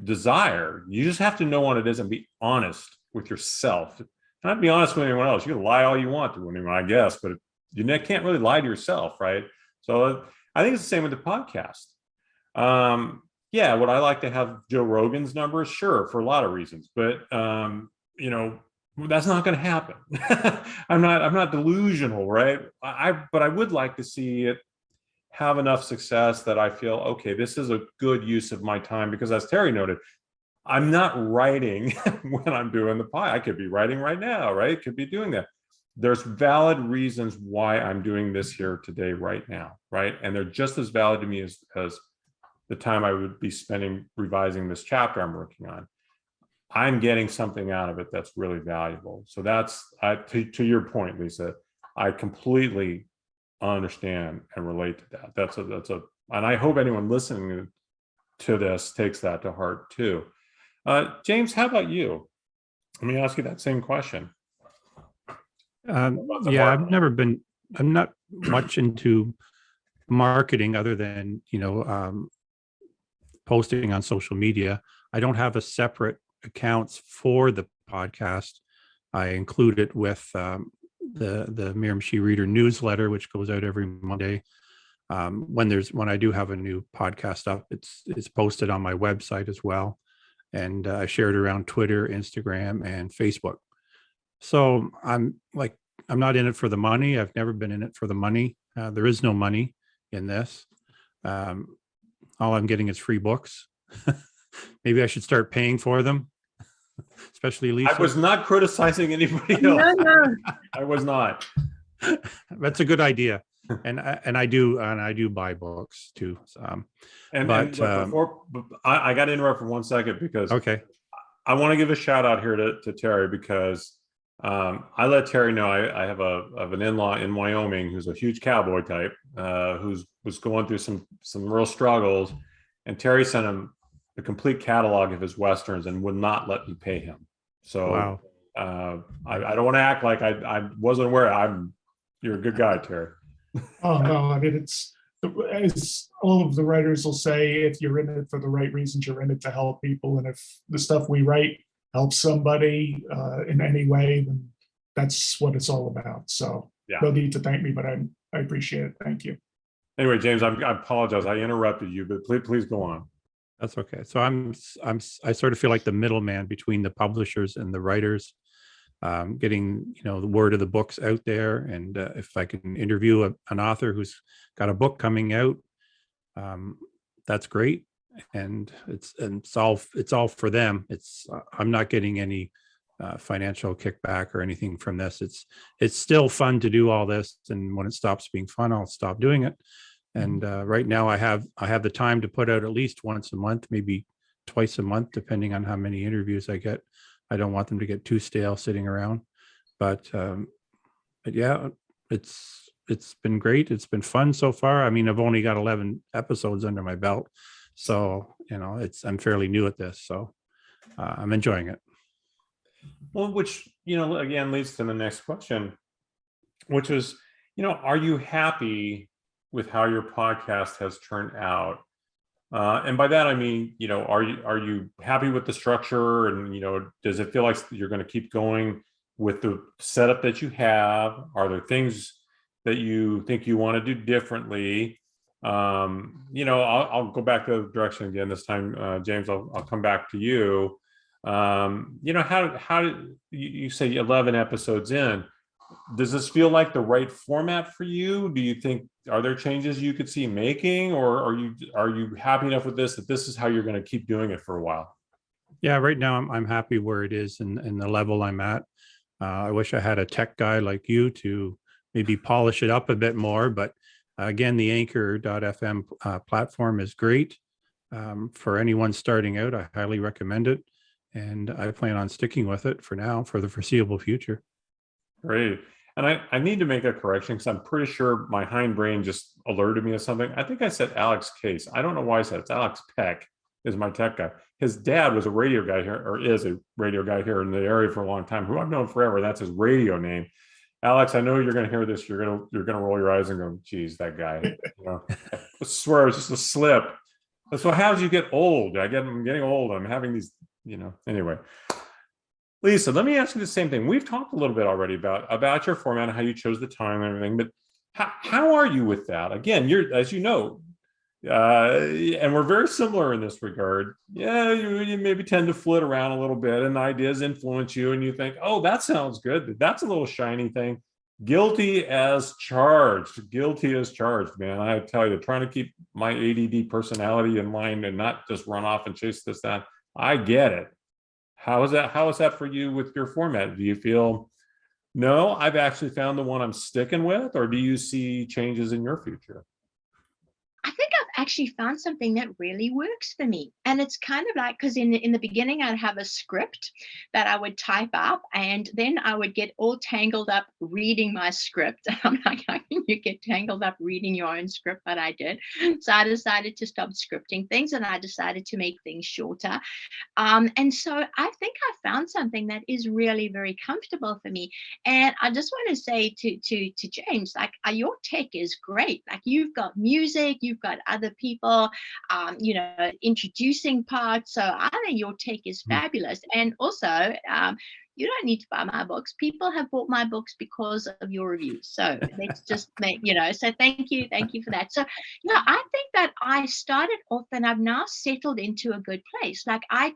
desire. You just have to know what it is and be honest with yourself. Not be honest with anyone else. You can lie all you want to anyone, I guess, but you can't really lie to yourself, right? So I think it's the same with the podcast. Yeah, would I like to have Joe Rogan's numbers? Sure, for a lot of reasons, but that's not going to happen. I'm not delusional, right? But I would like to see it have enough success that I feel, okay, this is a good use of my time, because as Terry noted, I'm not writing when I'm doing the pie. I could be writing right now, right? Could be doing that. There's valid reasons why I'm doing this here today, right now, right? And they're just as valid to me as the time I would be spending revising this chapter I'm working on. I'm getting something out of it that's really valuable. So that's, to your point, Lisa, I completely understand and relate to that. That's and I hope anyone listening to this takes that to heart too. James, how about you? Let me ask you that same question. Yeah, I'm not much into marketing other than, posting on social media. I don't have a separate accounts for the podcast. I include it with the Miramichi Reader newsletter, which goes out every Monday. When I do have a new podcast up, it's posted on my website as well. And I share it around Twitter, Instagram, and Facebook. So I'm not in it for the money. I've never been in it for the money. There is no money in this. All I'm getting is free books. Maybe I should start paying for them, especially Lisa. I was not criticizing anybody else. No. I was not. That's a good idea. And I do buy books too. I got to interrupt for 1 second, because okay, I want to give a shout out here to Terry, because I let Terry know I have an in-law in Wyoming who's a huge cowboy type, was going through some real struggles, and Terry sent him the complete catalog of his westerns and would not let me pay him. So wow. I don't want to act like I wasn't aware. You're a good guy, Terry. Oh no, I mean, as all of the writers will say, if you're in it for the right reasons, you're in it to help people. And if the stuff we write helps somebody in any way, then that's what it's all about. So yeah. No need to thank me, but I appreciate it. Thank you. Anyway, James, I apologize. I interrupted you, but please go on. That's okay. So I sort of feel like the middleman between the publishers and the writers. getting the word of the books out there. And if I can interview an author who's got a book coming out, that's great. And it's all for them. I'm not getting any financial kickback or anything from this. It's still fun to do all this, and when it stops being fun, I'll stop doing it. And right now I have the time to put out at least once a month, maybe twice a month, depending on how many interviews I get. I don't want them to get too stale sitting around, but yeah, it's been great. It's been fun so far. I mean, I've only got 11 episodes under my belt, so I'm fairly new at this, so I'm enjoying it. Well, which again leads to the next question, which was, are you happy with how your podcast has turned out? And by that I mean, are you happy with the structure, and does it feel like you're going to keep going with the setup that you have? Are there things that you think you want to do differently? I'll go back to the direction again this time, James. I'll come back to you. How did you say 11 episodes in? Does this feel like the right format for you? Do you think, are there changes you could see making, or are you happy enough with this that this is how you're going to keep doing it for a while? Yeah, right now I'm happy where it is and the level I'm at. I wish I had a tech guy like you to maybe polish it up a bit more, but again, the Anchor.fm platform is great for anyone starting out. I highly recommend it, and I plan on sticking with it for now, for the foreseeable future. Great. And I need to make a correction, because I'm pretty sure my hindbrain just alerted me of something. I think I said Alex Case. I don't know why I said it. It's Alex Peck is my tech guy. His dad was a radio guy here, or is a radio guy here in the area for a long time, who I've known forever. That's his radio name. Alex, I know you're going to hear this. You're going to roll your eyes and go, geez, that guy, I swear it's just a slip. That's what happens. You get old. I'm getting old. I'm having these, anyway. Lisa, let me ask you the same thing. We've talked a little bit already about your format and how you chose the time and everything, but how are you with that? Again, you're, as you know, and we're very similar in this regard. Yeah, you maybe tend to flit around a little bit, and ideas influence you, and you think, oh, that sounds good. That's a little shiny thing. Guilty as charged. Guilty as charged, man. I tell you, trying to keep my ADD personality in mind and not just run off and chase this, that. I get it. How is that for you with your format? Do you feel, no, I've actually found the one I'm sticking with, or do you see changes in your future? I think I've actually found something that really works for me. And it's kind of like, because in the beginning, I'd have a script that I would type up, and then I would get all tangled up reading my script. I'm like, how can you get tangled up reading your own script? But I did. So I decided to stop scripting things, and I decided to make things shorter. And so I think I found something that is really very comfortable for me. And I just want to say to James, like, your tech is great. Like, you've got music, you've got other people, introducing parts. So I think your take is fabulous. And also, you don't need to buy my books. People have bought my books because of your reviews. So let's just make, so thank you for that. So, I think that I started off and I've now settled into a good place. Like I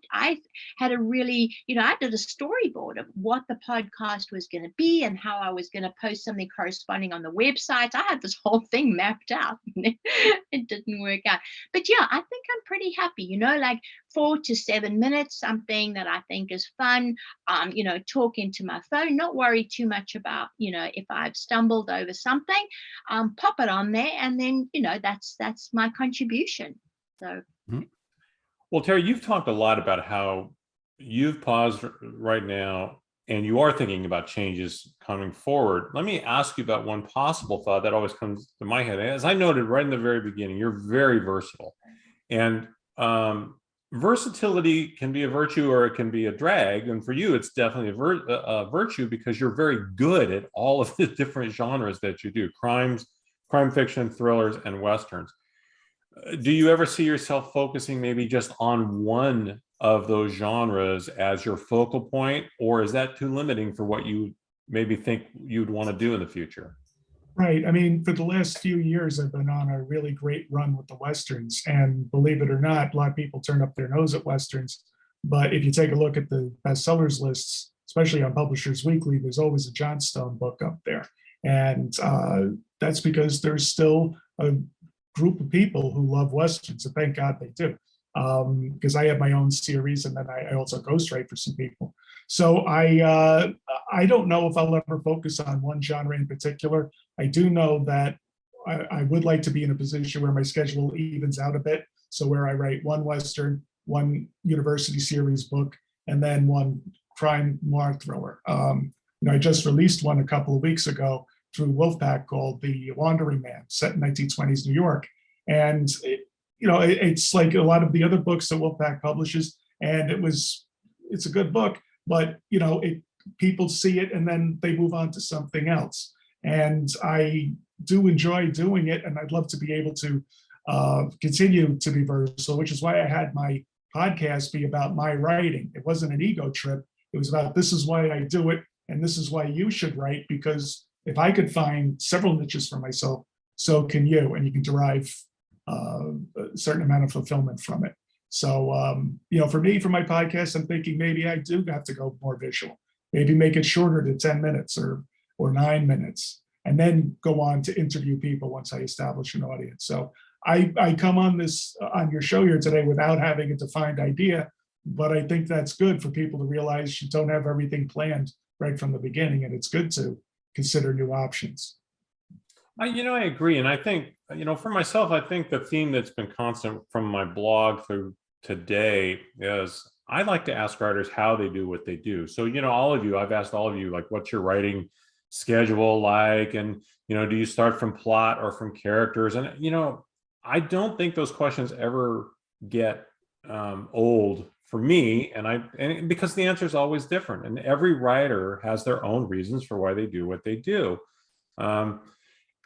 had a really, I did a storyboard of what the podcast was going to be and how I was going to post something corresponding on the website. I had this whole thing mapped out. It didn't work out. But yeah, I think I'm pretty happy, like 4 to 7 minutes, something that I think is fun. Talk into my phone, not worry too much about, if I've stumbled over something, pop it on there, and then, that's my contribution. So. Well, Terry, you've talked a lot about how you've paused right now and you are thinking about changes coming forward. Let me ask you about one possible thought that always comes to my head. As I noted right in the very beginning, you're very versatile, and versatility can be a virtue or it can be a drag. And for you, it's definitely a virtue, because you're very good at all of the different genres that you do: crime fiction, thrillers, and Westerns. Do you ever see yourself focusing maybe just on one of those genres as your focal point, or is that too limiting for what you maybe think you'd want to do in the future? Right. I mean, for the last few years, I've been on a really great run with the Westerns. And believe it or not, a lot of people turn up their nose at Westerns. But if you take a look at the bestsellers lists, especially on Publishers Weekly, there's always a Johnstone book up there. And that's because there's still a group of people who love Westerns, and thank God they do. Because I have my own series, and then I also ghostwrite for some people. So I don't know if I'll ever focus on one genre in particular. I do know that I would like to be in a position where my schedule evens out a bit. So where I write one Western, one university series book, and then one crime noir thriller. I just released one a couple of weeks ago through Wolfpack called The Wandering Man, set in 1920s New York. And it's like a lot of the other books that Wolfpack publishes, and it's a good book, but people see it and then they move on to something else. And I do enjoy doing it, and I'd love to be able to continue to be versatile, which is why I had my podcast be about my writing. It wasn't an ego trip. It was about, this is why I do it, and this is why you should write, because if I could find several niches for myself, so can you, and you can derive a certain amount of fulfillment from it. So, for me, for my podcast, I'm thinking maybe I do have to go more visual, maybe make it shorter to 10 minutes or 9 minutes, and then go on to interview people once I establish an audience. So I come on your show here today without having a defined idea, but I think that's good for people to realize you don't have everything planned right from the beginning, and it's good to consider new options. I agree. And I think, for myself, I think the theme that's been constant from my blog through today is I like to ask writers how they do what they do. So, all of you, I've asked all of you, like, what's your writing schedule like? And, do you start from plot or from characters? And, I don't think those questions ever get old for me. And because the answer is always different, and every writer has their own reasons for why they do what they do.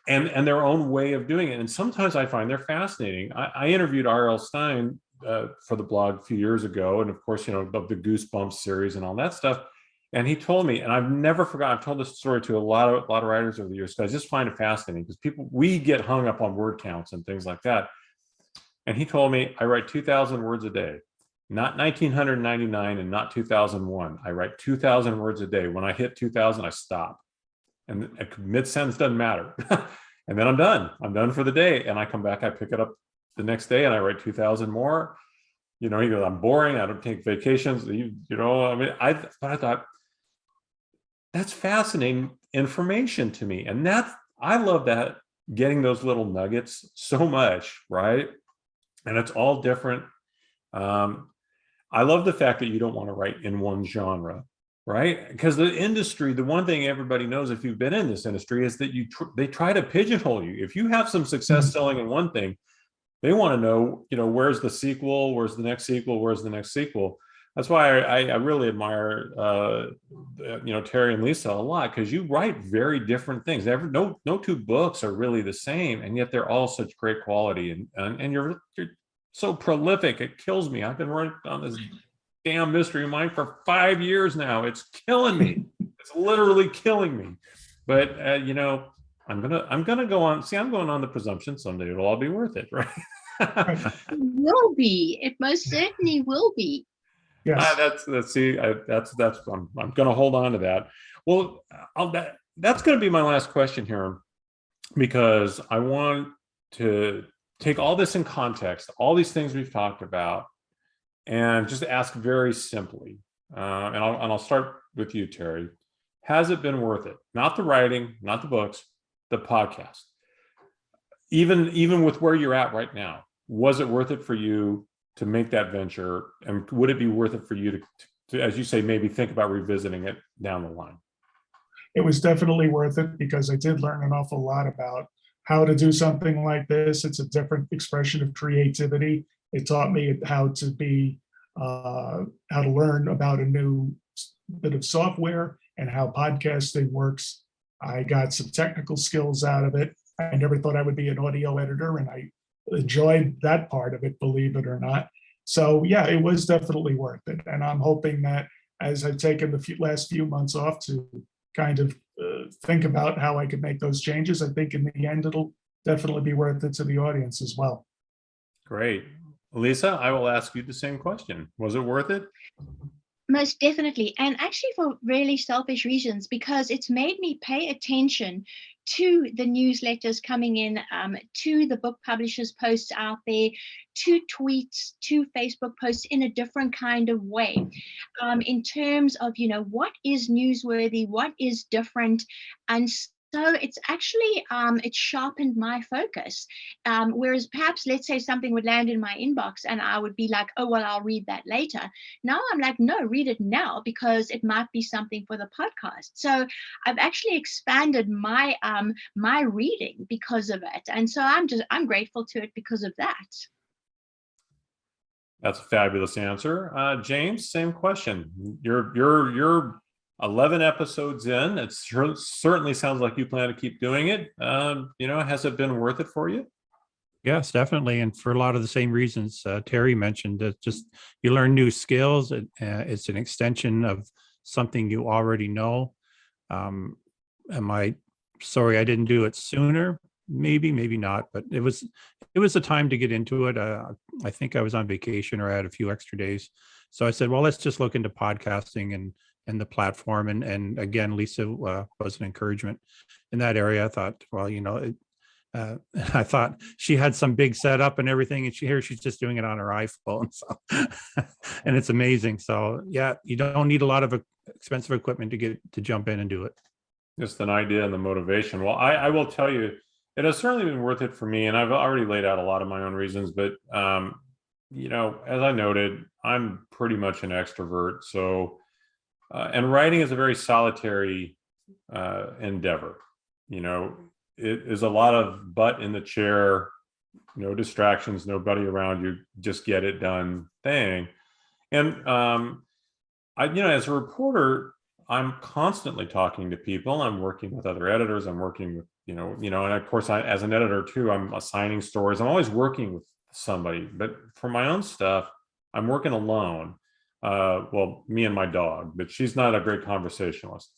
And their own way of doing it. And sometimes I find they're fascinating. I interviewed R.L. Stine for the blog a few years ago. And of course, of the Goosebumps series and all that stuff. And he told me, and I've never forgotten, I've told this story to a lot of writers over the years, because I just find it fascinating, because we get hung up on word counts and things like that. And he told me, I write 2,000 words a day, not 1,999 and not 2001. I write 2,000 words a day. When I hit 2,000, I stop. And mid-sentence doesn't matter. And then I'm done. I'm done for the day. And I come back, I pick it up the next day, and I write 2,000 more. He goes, I'm boring. I don't take vacations. I thought, that's fascinating information to me. And I love that, getting those little nuggets so much, right? And it's all different. I love the fact that you don't want to write in one genre. Right? Because the industry, the one thing everybody knows if you've been in this industry is that they try to pigeonhole you. If you have some success selling in one thing, they want to know, where's the sequel? Where's the next sequel? Where's the next sequel? That's why I really admire, Terry and Lisa a lot, because you write very different things. No two books are really the same, and yet they're all such great quality. And you're so prolific. It kills me. I've been working on this damn Mystery Mine for 5 years now. It's killing me. It's literally killing me. But I'm gonna go on. See, I'm going on the presumption someday it'll all be worth it, right? It will be. It most certainly will be. Yes. I'm gonna hold on to that. Well, that's gonna be my last question here, because I want to take all this in context, all these things we've talked about, and just ask very simply, and I'll start with you, Terry. Has it been worth it? Not the writing, not the books, the podcast. Even with where you're at right now, was it worth it for you to make that venture? And would it be worth it for you to, as you say, maybe think about revisiting it down the line? It was definitely worth it, because I did learn an awful lot about how to do something like this. It's a different expression of creativity. It taught me how to learn about a new bit of software and how podcasting works. I got some technical skills out of it. I never thought I would be an audio editor, and I enjoyed that part of it, believe it or not. So yeah, it was definitely worth it. And I'm hoping that as I've taken the last few months off to kind of think about how I could make those changes, I think in the end, it'll definitely be worth it to the audience as well. Great. Lisa, I will ask you the same question. Was it worth it? Most definitely. And actually for really selfish reasons, because it's made me pay attention to the newsletters coming in, to the book publishers' posts out there, to tweets, to Facebook posts in a different kind of way, in terms of, what is newsworthy, what is different. And so it's actually, it's sharpened my focus. Whereas perhaps, let's say something would land in my inbox and I would be like, oh, well, I'll read that later. Now I'm like, no, read it now, because it might be something for the podcast. So I've actually expanded my my reading because of it. And so I'm grateful to it because of that. That's a fabulous answer. James, same question. You're 11 episodes in. It certainly sounds like you plan to keep doing it. Has it been worth it for you? Yes, definitely. And for a lot of the same reasons Terry mentioned, that just you learn new skills. It's an extension of something you already know. Am I sorry I didn't do it sooner? Maybe not, but it was a time to get into it. I think I was on vacation or I had a few extra days. So I said, well, let's just look into podcasting and the platform. And again, Lisa was an encouragement in that area. I thought, well, I thought she had some big setup and everything, and she's just doing it on her iPhone. So, and it's amazing. So yeah, you don't need a lot of expensive equipment to jump in and do it. Just an idea and the motivation. Well, I will tell you, it has certainly been worth it for me, and I've already laid out a lot of my own reasons. But as I noted, I'm pretty much an extrovert. So, and writing is a very solitary endeavor. It is a lot of butt in the chair, no distractions, nobody around you, just get it done thing. And as a reporter, I'm constantly talking to people. I'm working with other editors. I'm working with, and of course, as an editor too, I'm assigning stories. I'm always working with somebody. But for my own stuff, I'm working alone. Well, me and my dog, but she's not a great conversationalist.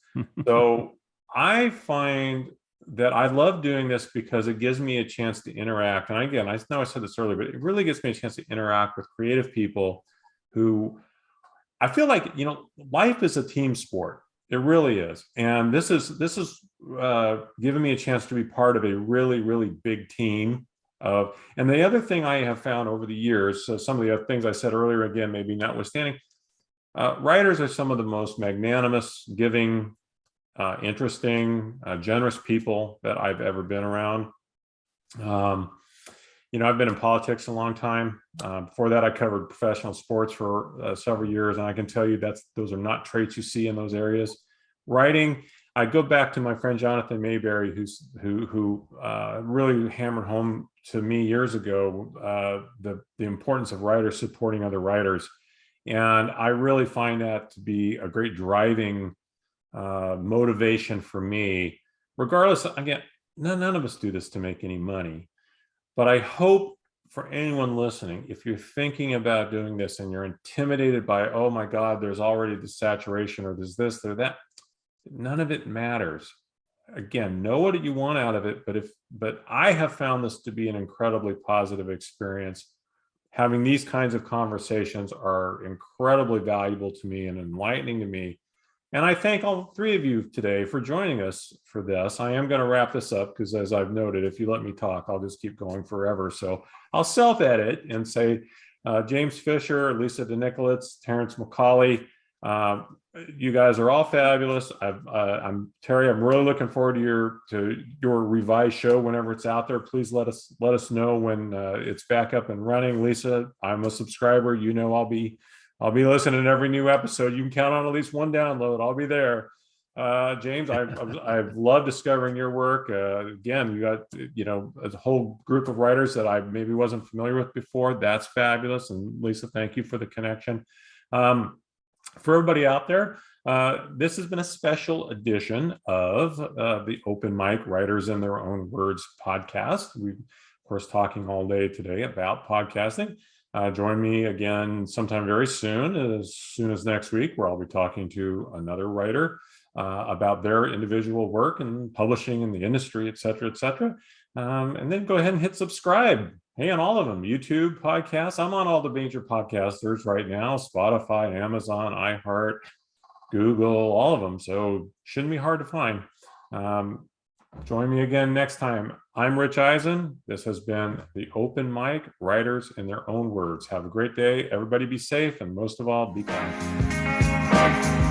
So I find that I love doing this because it gives me a chance to interact. And again, I know I said this earlier, but it really gives me a chance to interact with creative people who I feel like, life is a team sport. It really is. And this is giving me a chance to be part of a really, really big team. And the other thing I have found over the years, so some of the other things I said earlier, again, maybe notwithstanding, writers are some of the most magnanimous, giving, interesting, generous people that I've ever been around. I've been in politics a long time. Before that, I covered professional sports for several years, and I can tell you those are not traits you see in those areas. Writing, I go back to my friend Jonathan Mayberry, who really hammered home to me years ago the importance of writers supporting other writers, and I really find that to be a great driving motivation for me. Regardless, again, none of us do this to make any money. But I hope for anyone listening, if you're thinking about doing this and you're intimidated by, oh my God, there's already the saturation, or there's this, or that, none of it matters. Again, know what you want out of it. But I have found this to be an incredibly positive experience. Having these kinds of conversations are incredibly valuable to me and enlightening to me. And I thank all three of you today for joining us for this. I am going to wrap this up because, as I've noted, if you let me talk, I'll just keep going forever. So I'll self-edit and say, James Fisher, Lisa Nikolits, Terrence McCauley, you guys are all fabulous. I'm Terry. I'm really looking forward to your revised show whenever it's out there. Please let us know when it's back up and running. Lisa, I'm a subscriber. I'll be listening to every new episode. You can count on at least one download. I'll be there. James, I've loved discovering your work. Again, you got a whole group of writers that I maybe wasn't familiar with before. That's fabulous. And Lisa, thank you for the connection. For everybody out there, this has been a special edition of the Open Mic Writers in Their Own Words podcast. We've, of course, talking all day today about podcasting. Join me again sometime very soon as next week, where I'll be talking to another writer about their individual work and publishing in the industry, et cetera, et cetera. And then go ahead and hit subscribe Hey, on all of them, YouTube podcasts. I'm on all the major podcasters right now, Spotify, Amazon, iHeart, Google, all of them. So shouldn't be hard to find. Join me again next time. I'm Rich Ehisen. This has been the Open Mic, Writers in Their Own Words. Have a great day. Everybody be safe, and most of all, be kind.